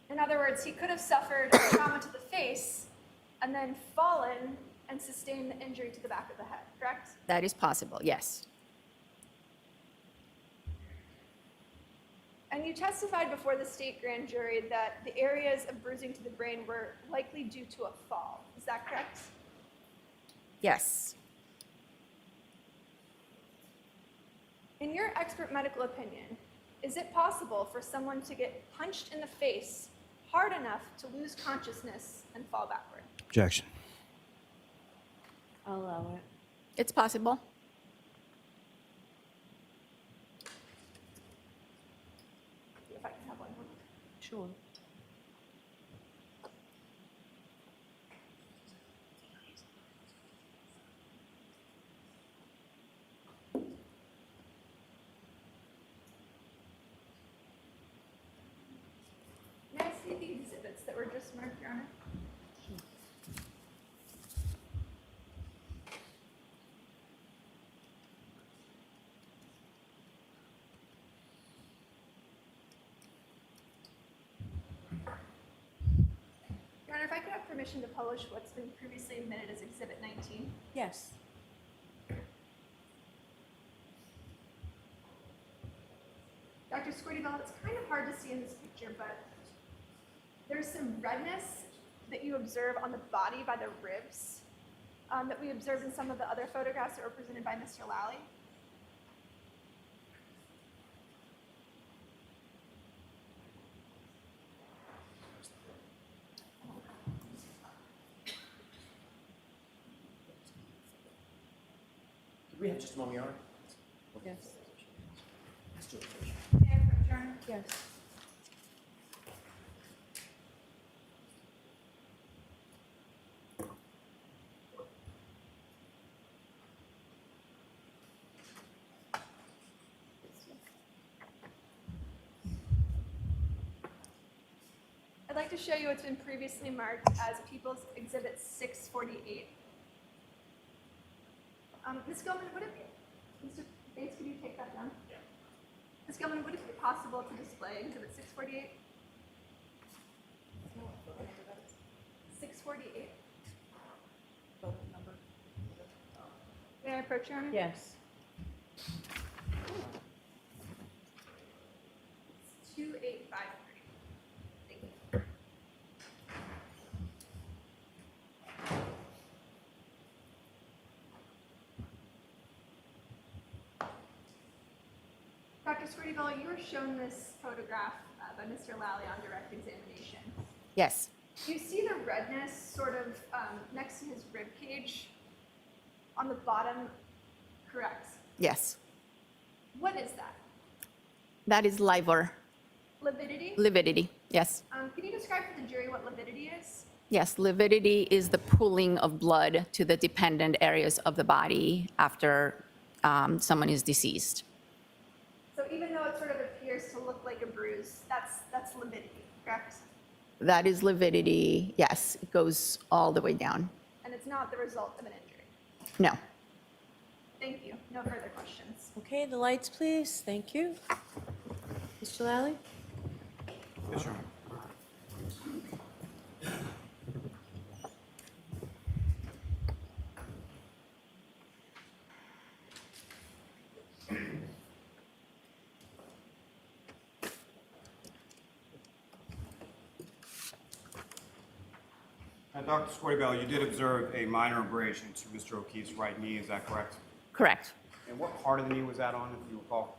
In other words, he could have suffered a trauma to the face and then fallen and sustained the injury to the back of the head, correct? That is possible, yes. And you testified before the state grand jury that the areas of bruising to the brain were likely due to a fall. Is that correct? Yes. In your expert medical opinion, is it possible for someone to get punched in the face hard enough to lose consciousness and fall backward? Objection. I'll allow it. It's possible. If I can have one. Sure. May I see the exhibits that were just marked, Your Honor? Your Honor, if I could have permission to publish what's been previously admitted as Exhibit 19. Yes. Dr. Squirty-Bell, it's kind of hard to see in this picture, but there's some redness that you observe on the body by the ribs that we observed in some of the other photographs that were presented by Mr. Lally. Could we have just a moment, Your Honor? Yes. Let's do it. May I approach, Your Honor? Yes. I'd like to show you what's been previously marked as People's Exhibit 648. Ms. Gilman, would it be, Mr. Bates, could you take that down? Yeah. Ms. Gilman, would it be possible to display Exhibit 648? 648. May I approach, Your Honor? Yes. 2853. Thank you. Dr. Squirty-Bell, you were shown this photograph by Mr. Lally on direct examination. Yes. Do you see the redness sort of next to his rib cage on the bottom? Correct. Yes. What is that? That is liver. Lividity? Lividity, yes. Can you describe for the jury what lividity is? Yes, lividity is the pooling of blood to the dependent areas of the body after someone is deceased. So even though it sort of appears to look like a bruise, that's lividity, correct? That is lividity, yes, it goes all the way down. And it's not the result of an injury. No. Thank you. No further questions. Okay, the lights, please. Thank you. Mr. Lally? Yes, Your Honor. Dr. Squartybell, you did observe a minor abrasion to Mr. O'Keefe's right knee, is that correct? Correct. And what part of the knee was that on, if you recall?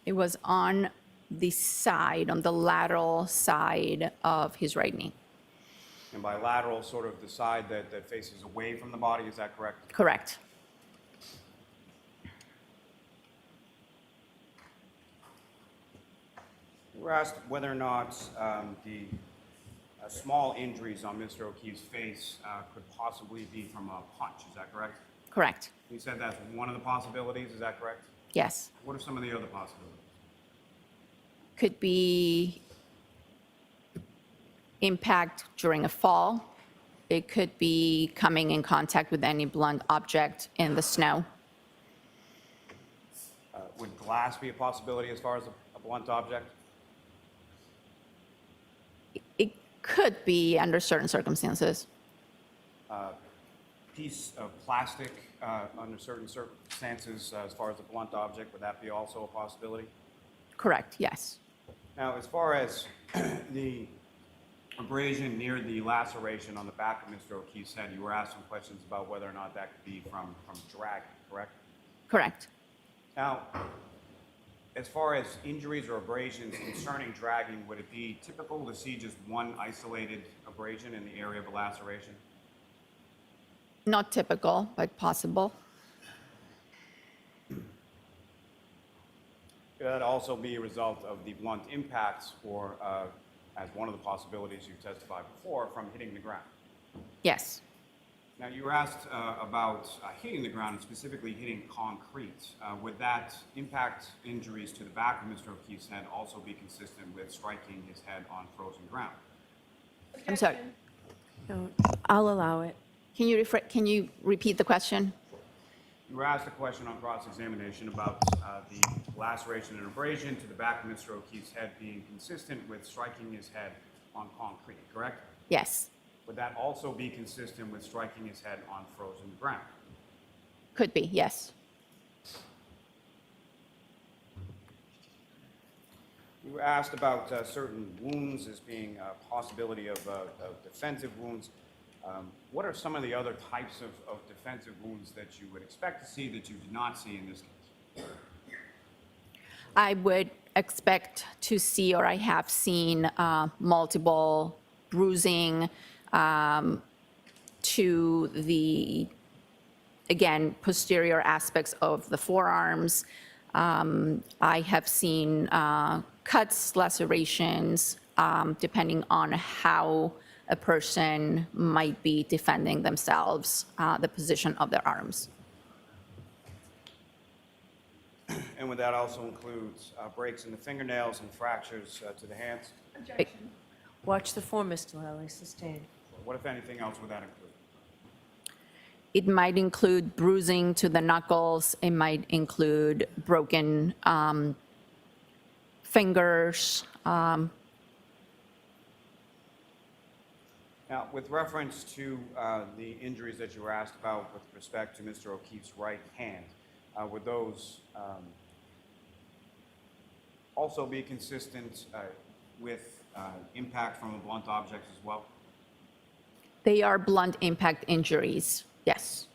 It was on the side, on the lateral side of his right knee. And by lateral, sort of the side that faces away from the body, is that correct? Correct. You were asked whether or not the small injuries on Mr. O'Keefe's face could possibly be from a punch, is that correct? Correct. You said that's one of the possibilities, is that correct? Yes. What are some of the other possibilities? Could be impact during a fall. It could be coming in contact with any blunt object in the snow. Would glass be a possibility as far as a blunt object? It could be under certain circumstances. Piece of plastic under certain circumstances as far as a blunt object, would that be also a possibility? Correct, yes. Now, as far as the abrasion near the laceration on the back of Mr. O'Keefe's head, you were asked some questions about whether or not that could be from dragging, correct? Correct. Now, as far as injuries or abrasions concerning dragging, would it be typical to see just one isolated abrasion in the area of a laceration? Not typical, but possible. Could that also be a result of the blunt impacts or, as one of the possibilities you testified before, from hitting the ground? Yes. Now, you were asked about hitting the ground and specifically hitting concrete. Would that impact injuries to the back of Mr. O'Keefe's head also be consistent with striking his head on frozen ground? I'm sorry. No, I'll allow it. Can you repeat the question? You were asked a question on cross-examination about the laceration and abrasion to the back of Mr. O'Keefe's head being consistent with striking his head on concrete, correct? Yes. Would that also be consistent with striking his head on frozen ground? Could be, yes. You were asked about certain wounds as being a possibility of defensive wounds. What are some of the other types of defensive wounds that you would expect to see that you did not see in this case? I would expect to see, or I have seen, multiple bruising to the, again, posterior aspects of the forearms. I have seen cuts, lacerations, depending on how a person might be defending themselves, the position of their arms. And would that also include breaks in the fingernails and fractures to the hands? Objection. Watch the form, Mr. Lally. Sustained. What, if anything else, would that include? It might include bruising to the knuckles. It might include broken fingers. Now, with reference to the injuries that you were asked about with respect to Mr. O'Keefe's right hand, would those also be consistent with impact from a blunt object as well? They are blunt impact injuries, yes.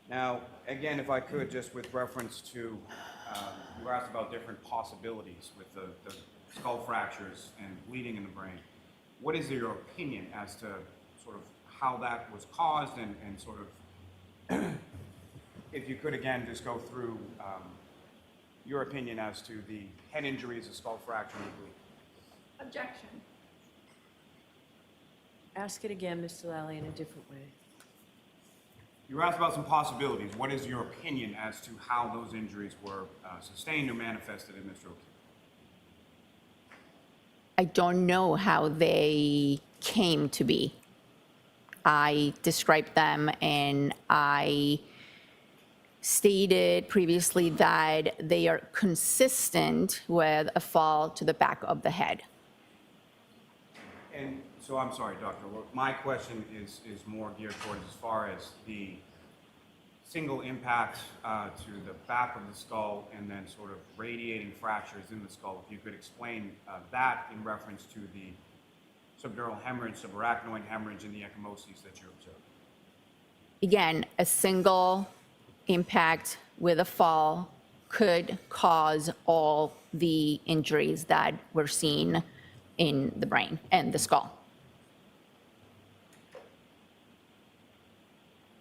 Now, again, if I could, just with reference to, you were asked about different possibilities with the skull fractures and bleeding in the brain. What is your opinion as to sort of how that was caused and sort of, if you could again just go through your opinion as to the head injuries, the skull fracture, and the bleed. Objection. Ask it again, Mr. Lally, in a different way. You were asked about some possibilities. What is your opinion as to how those injuries were sustained or manifested in Mr. O'Keefe? I don't know how they came to be. I described them and I stated previously that they are consistent with a fall to the back of the head. And so I'm sorry, Doctor. My question is more geared towards as far as the single impact to the back of the skull and then sort of radiating fractures in the skull. If you could explain that in reference to the subdural hemorrhage, subarachnoid hemorrhage, and the ecchymoses that you observed. Again, a single impact with a fall could cause all the injuries that we're seeing in the brain and the skull.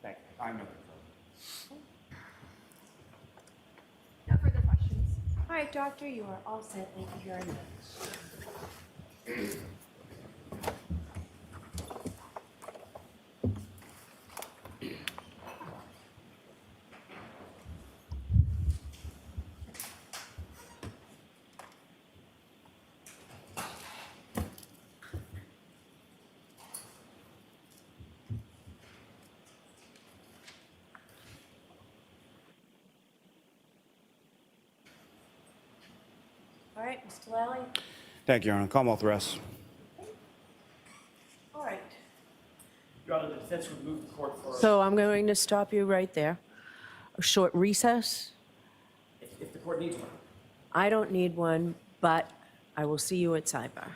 Thank you. I'm no further. No further questions. All right, doctor, you are all set. Thank you very much. All right, Mr. Lally. Thank you, Your Honor. Commonwealth rest. All right. Your Honor, the defense would move the court for, So I'm going to stop you right there. A short recess. if the court needs one. I don't need one, but I will see you at sidebar.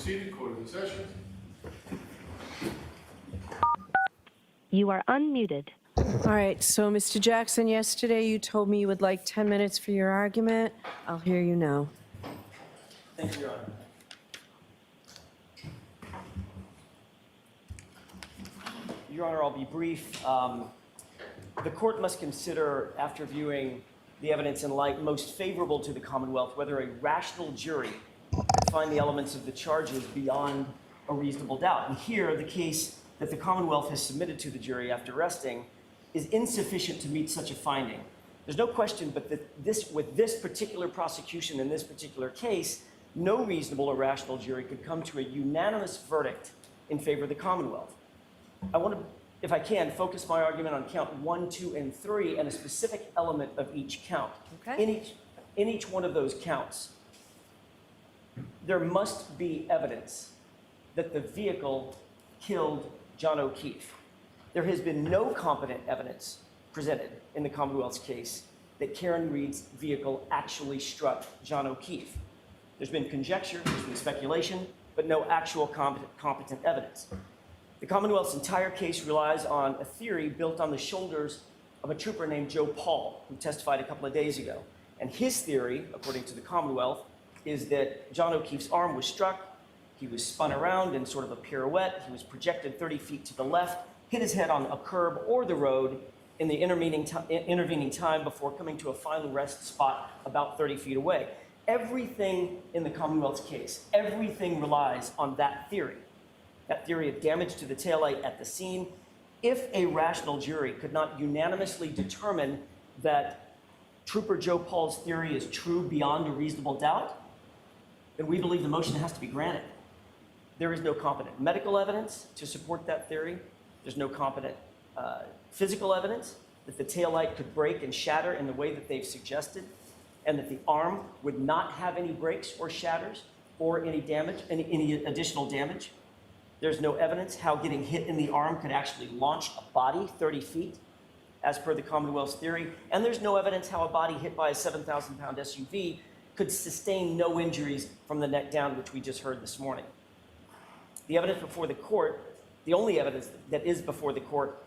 seated, court is in session. You are unmuted. All right, so Mr. Jackson, yesterday you told me you would like 10 minutes for your argument. I'll hear you now. Thank you, Your Honor. Your Honor, I'll be brief. The court must consider, after viewing the evidence in light most favorable to the Commonwealth, whether a rational jury could find the elements of the charges beyond a reasonable doubt. And here, the case that the Commonwealth has submitted to the jury after resting is insufficient to meet such a finding. There's no question but that with this particular prosecution in this particular case, no reasonable or rational jury could come to a unanimous verdict in favor of the Commonwealth. I want to, if I can, focus my argument on count 1, 2, and 3 and a specific element of each count. Okay. In each one of those counts, there must be evidence that the vehicle killed John O'Keefe. There has been no competent evidence presented in the Commonwealth's case that Karen Reed's vehicle actually struck John O'Keefe. There's been conjecture, there's been speculation, but no actual competent evidence. The Commonwealth's entire case relies on a theory built on the shoulders of a trooper named Joe Paul, who testified a couple of days ago. And his theory, according to the Commonwealth, is that John O'Keefe's arm was struck, he was spun around in sort of a pirouette, he was projected 30 feet to the left, hit his head on a curb or the road in the intervening time before coming to a final rest spot about 30 feet away. Everything in the Commonwealth's case, everything relies on that theory of damage to the taillight at the scene. If a rational jury could not unanimously determine that Trooper Joe Paul's theory is true beyond a reasonable doubt, then we believe the motion has to be granted. There is no competent medical evidence to support that theory. There's no competent physical evidence that the taillight could break and shatter in the way that they've suggested, and that the arm would not have any breaks or shatters or any damage, any additional damage. There's no evidence how getting hit in the arm could actually launch a body 30 feet, as per the Commonwealth's theory. And there's no evidence how a body hit by a 7,000-pound SUV could sustain no injuries from the neck down, which we just heard this morning. The evidence before the court, the only evidence that is before the court,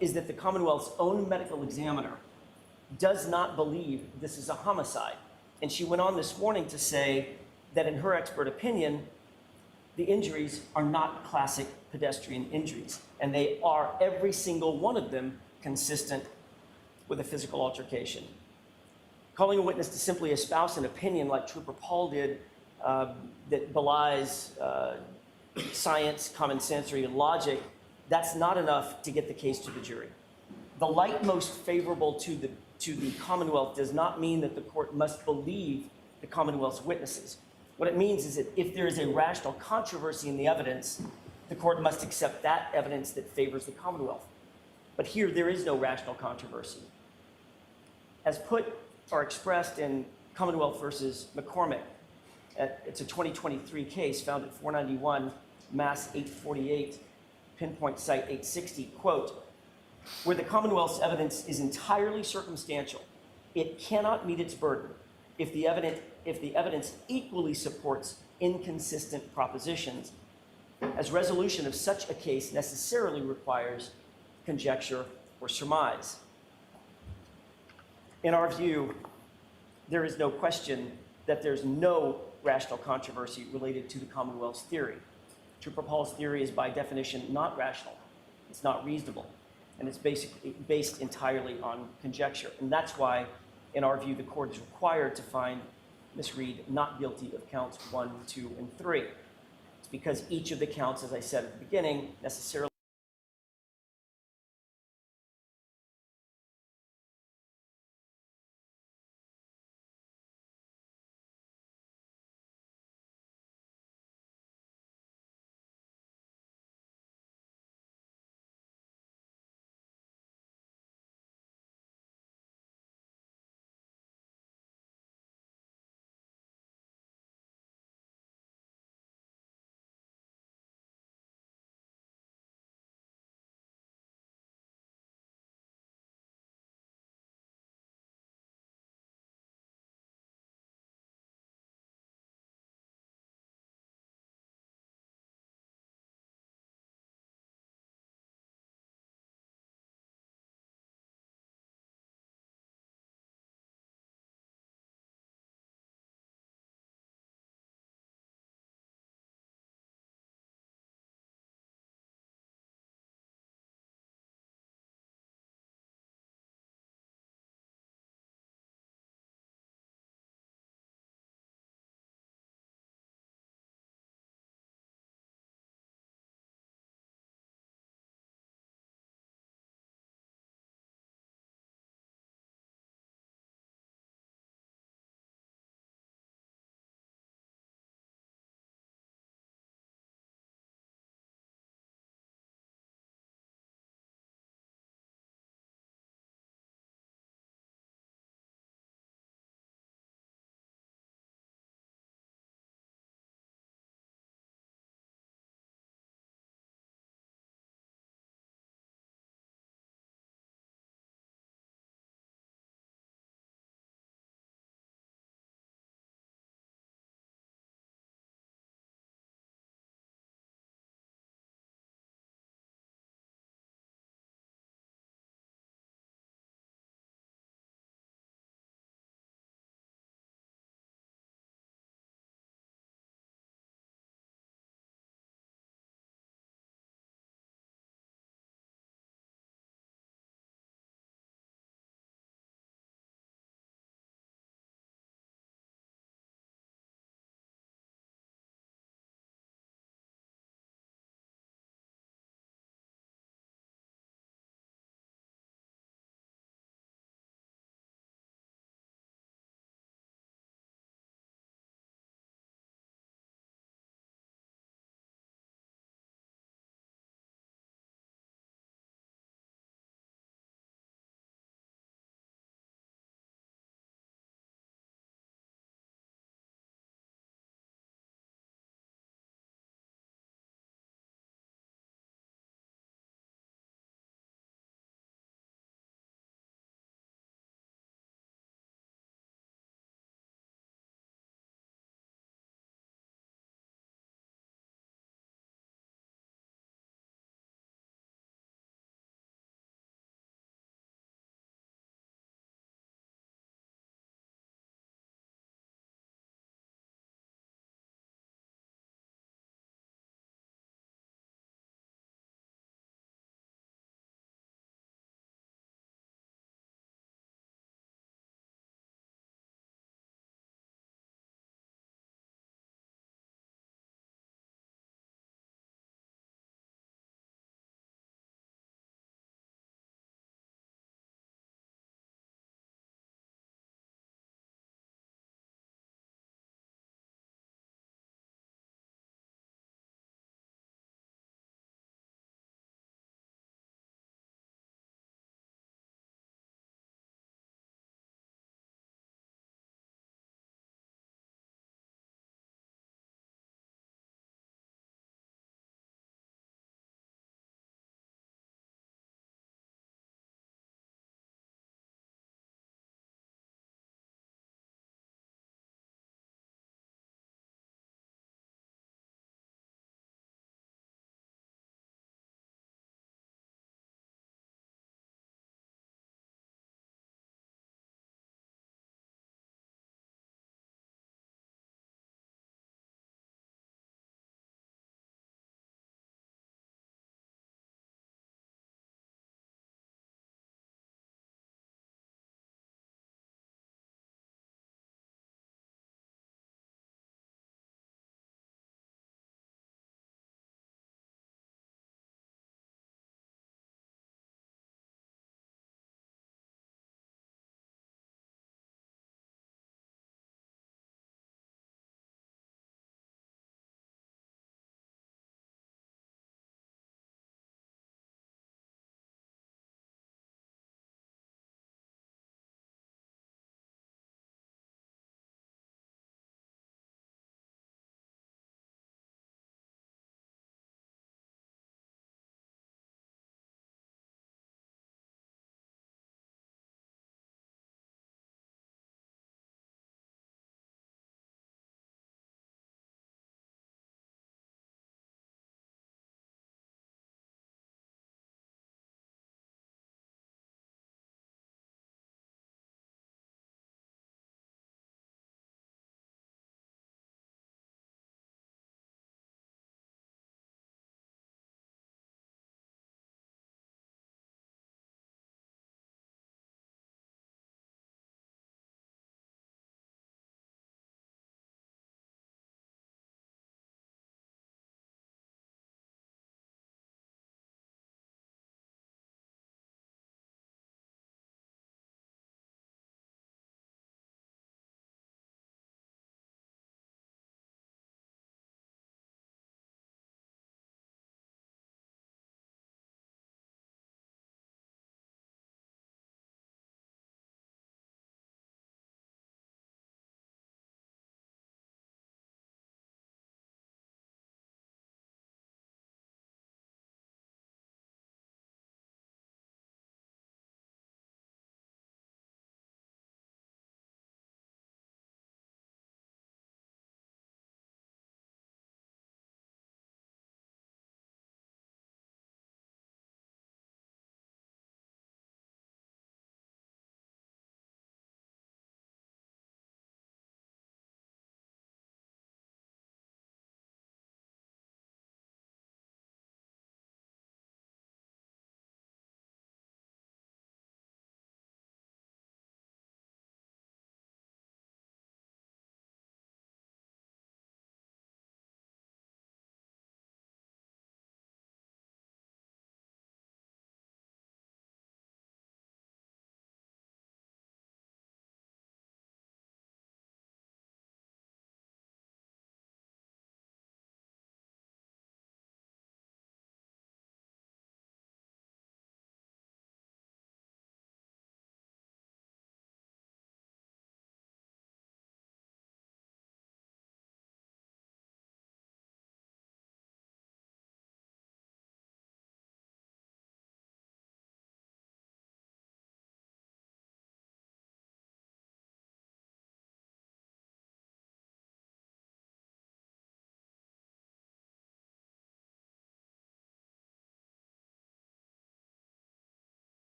is that the Commonwealth's own medical examiner does not believe this is a homicide. And she went on this morning to say that in her expert opinion, the injuries are not classic pedestrian injuries. And they are, every single one of them, consistent with a physical altercation. Calling a witness to simply espouse an opinion like Trooper Paul did that belies science, common sense, or even logic, that's not enough to get the case to the jury. The light most favorable to the Commonwealth does not mean that the court must believe the Commonwealth's witnesses. What it means is that if there is a rational controversy in the evidence, the court must accept that evidence that favors the Commonwealth. But here, there is no rational controversy. As put or expressed in Commonwealth versus McCormick, it's a 2023 case found at 491 Mass 848, pinpoint site 860, quote, where the Commonwealth's evidence is entirely circumstantial, it cannot meet its burden if the evidence equally supports inconsistent propositions, as resolution of such a case necessarily requires conjecture or surmise. In our view, there is no question that there's no rational controversy related to the Commonwealth's theory. Trooper Paul's theory is by definition not rational, it's not reasonable, and it's basically based entirely on conjecture. And that's why, in our view, the court is required to find Ms. Reed not guilty of counts 1, 2, and 3. It's because each of the counts, as I said at the beginning, necessarily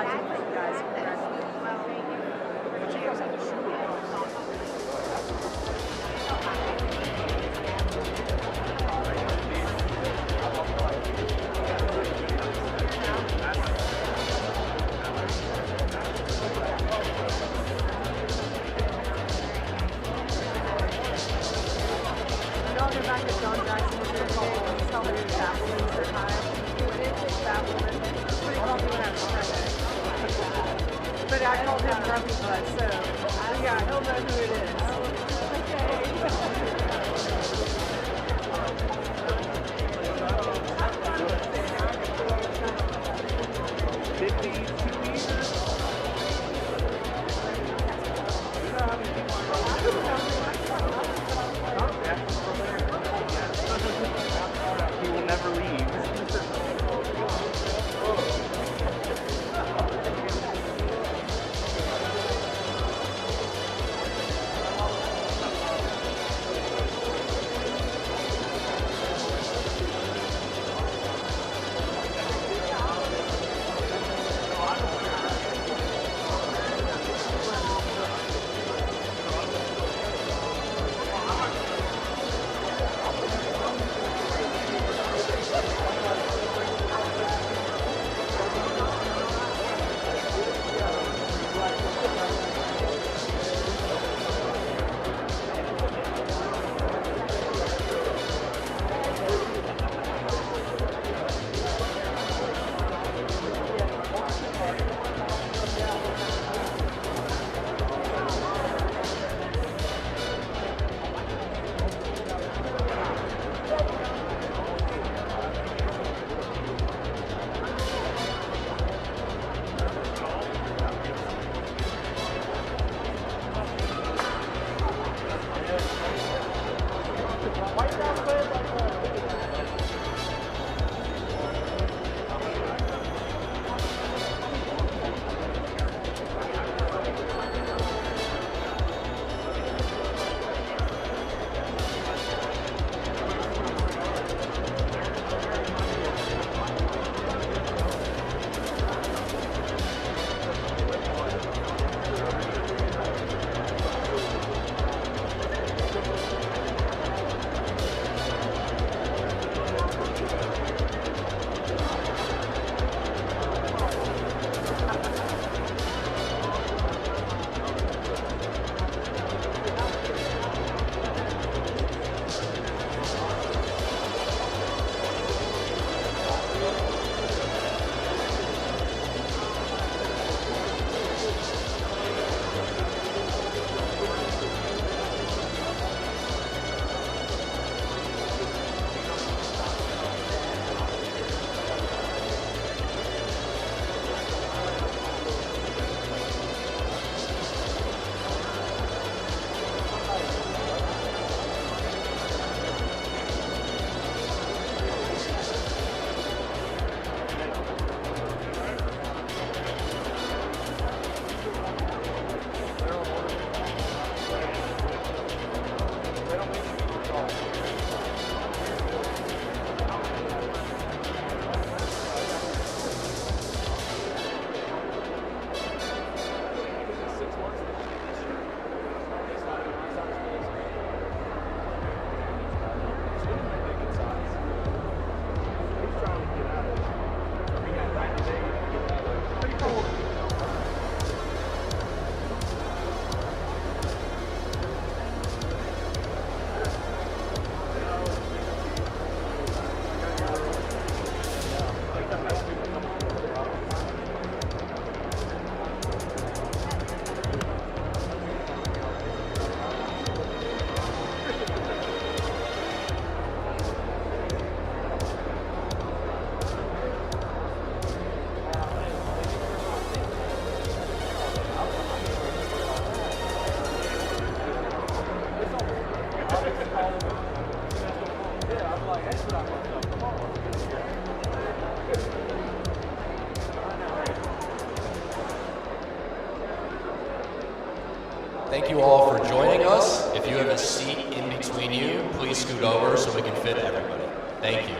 glad to meet you guys. Y'all go back to John Jackson and tell her you're back when her time. What is it, Batwoman? Pretty coffee when I was pregnant. But I called him Grumpy Bud, so yeah, he'll know who it is. He will never leave. Thank you all for joining us. If you have a seat in between you, please scoot over so we can fit everybody. Thank you.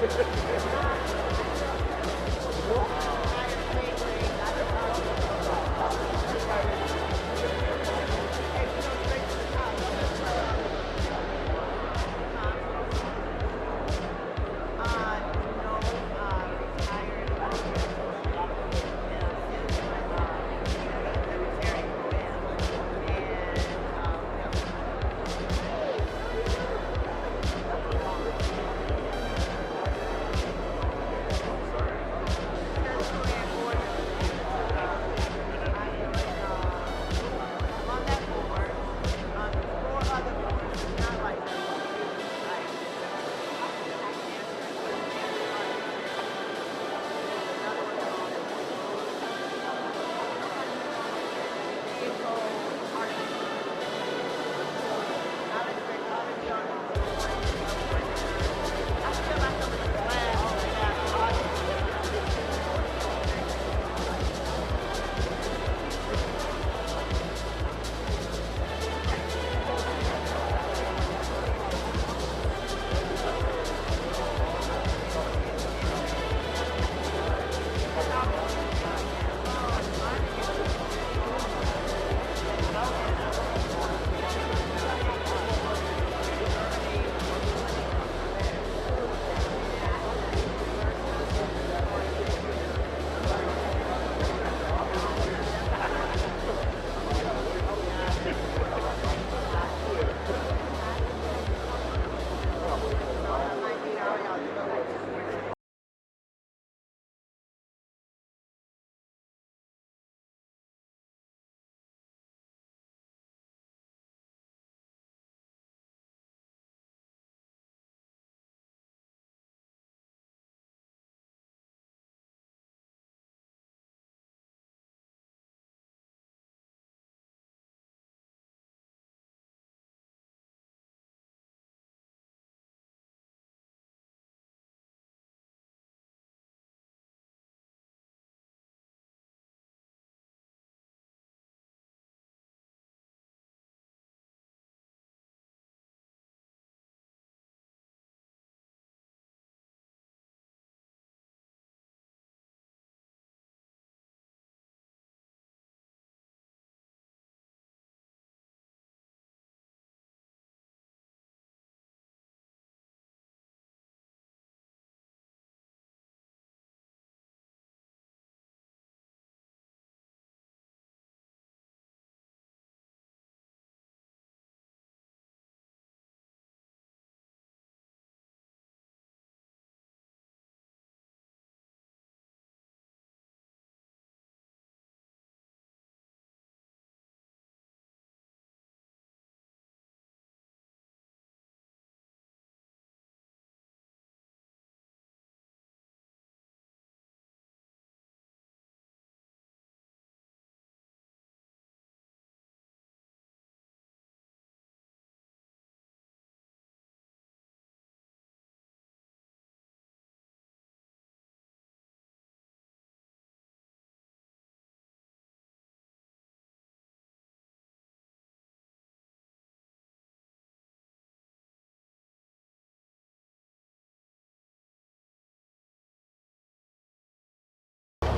Aye.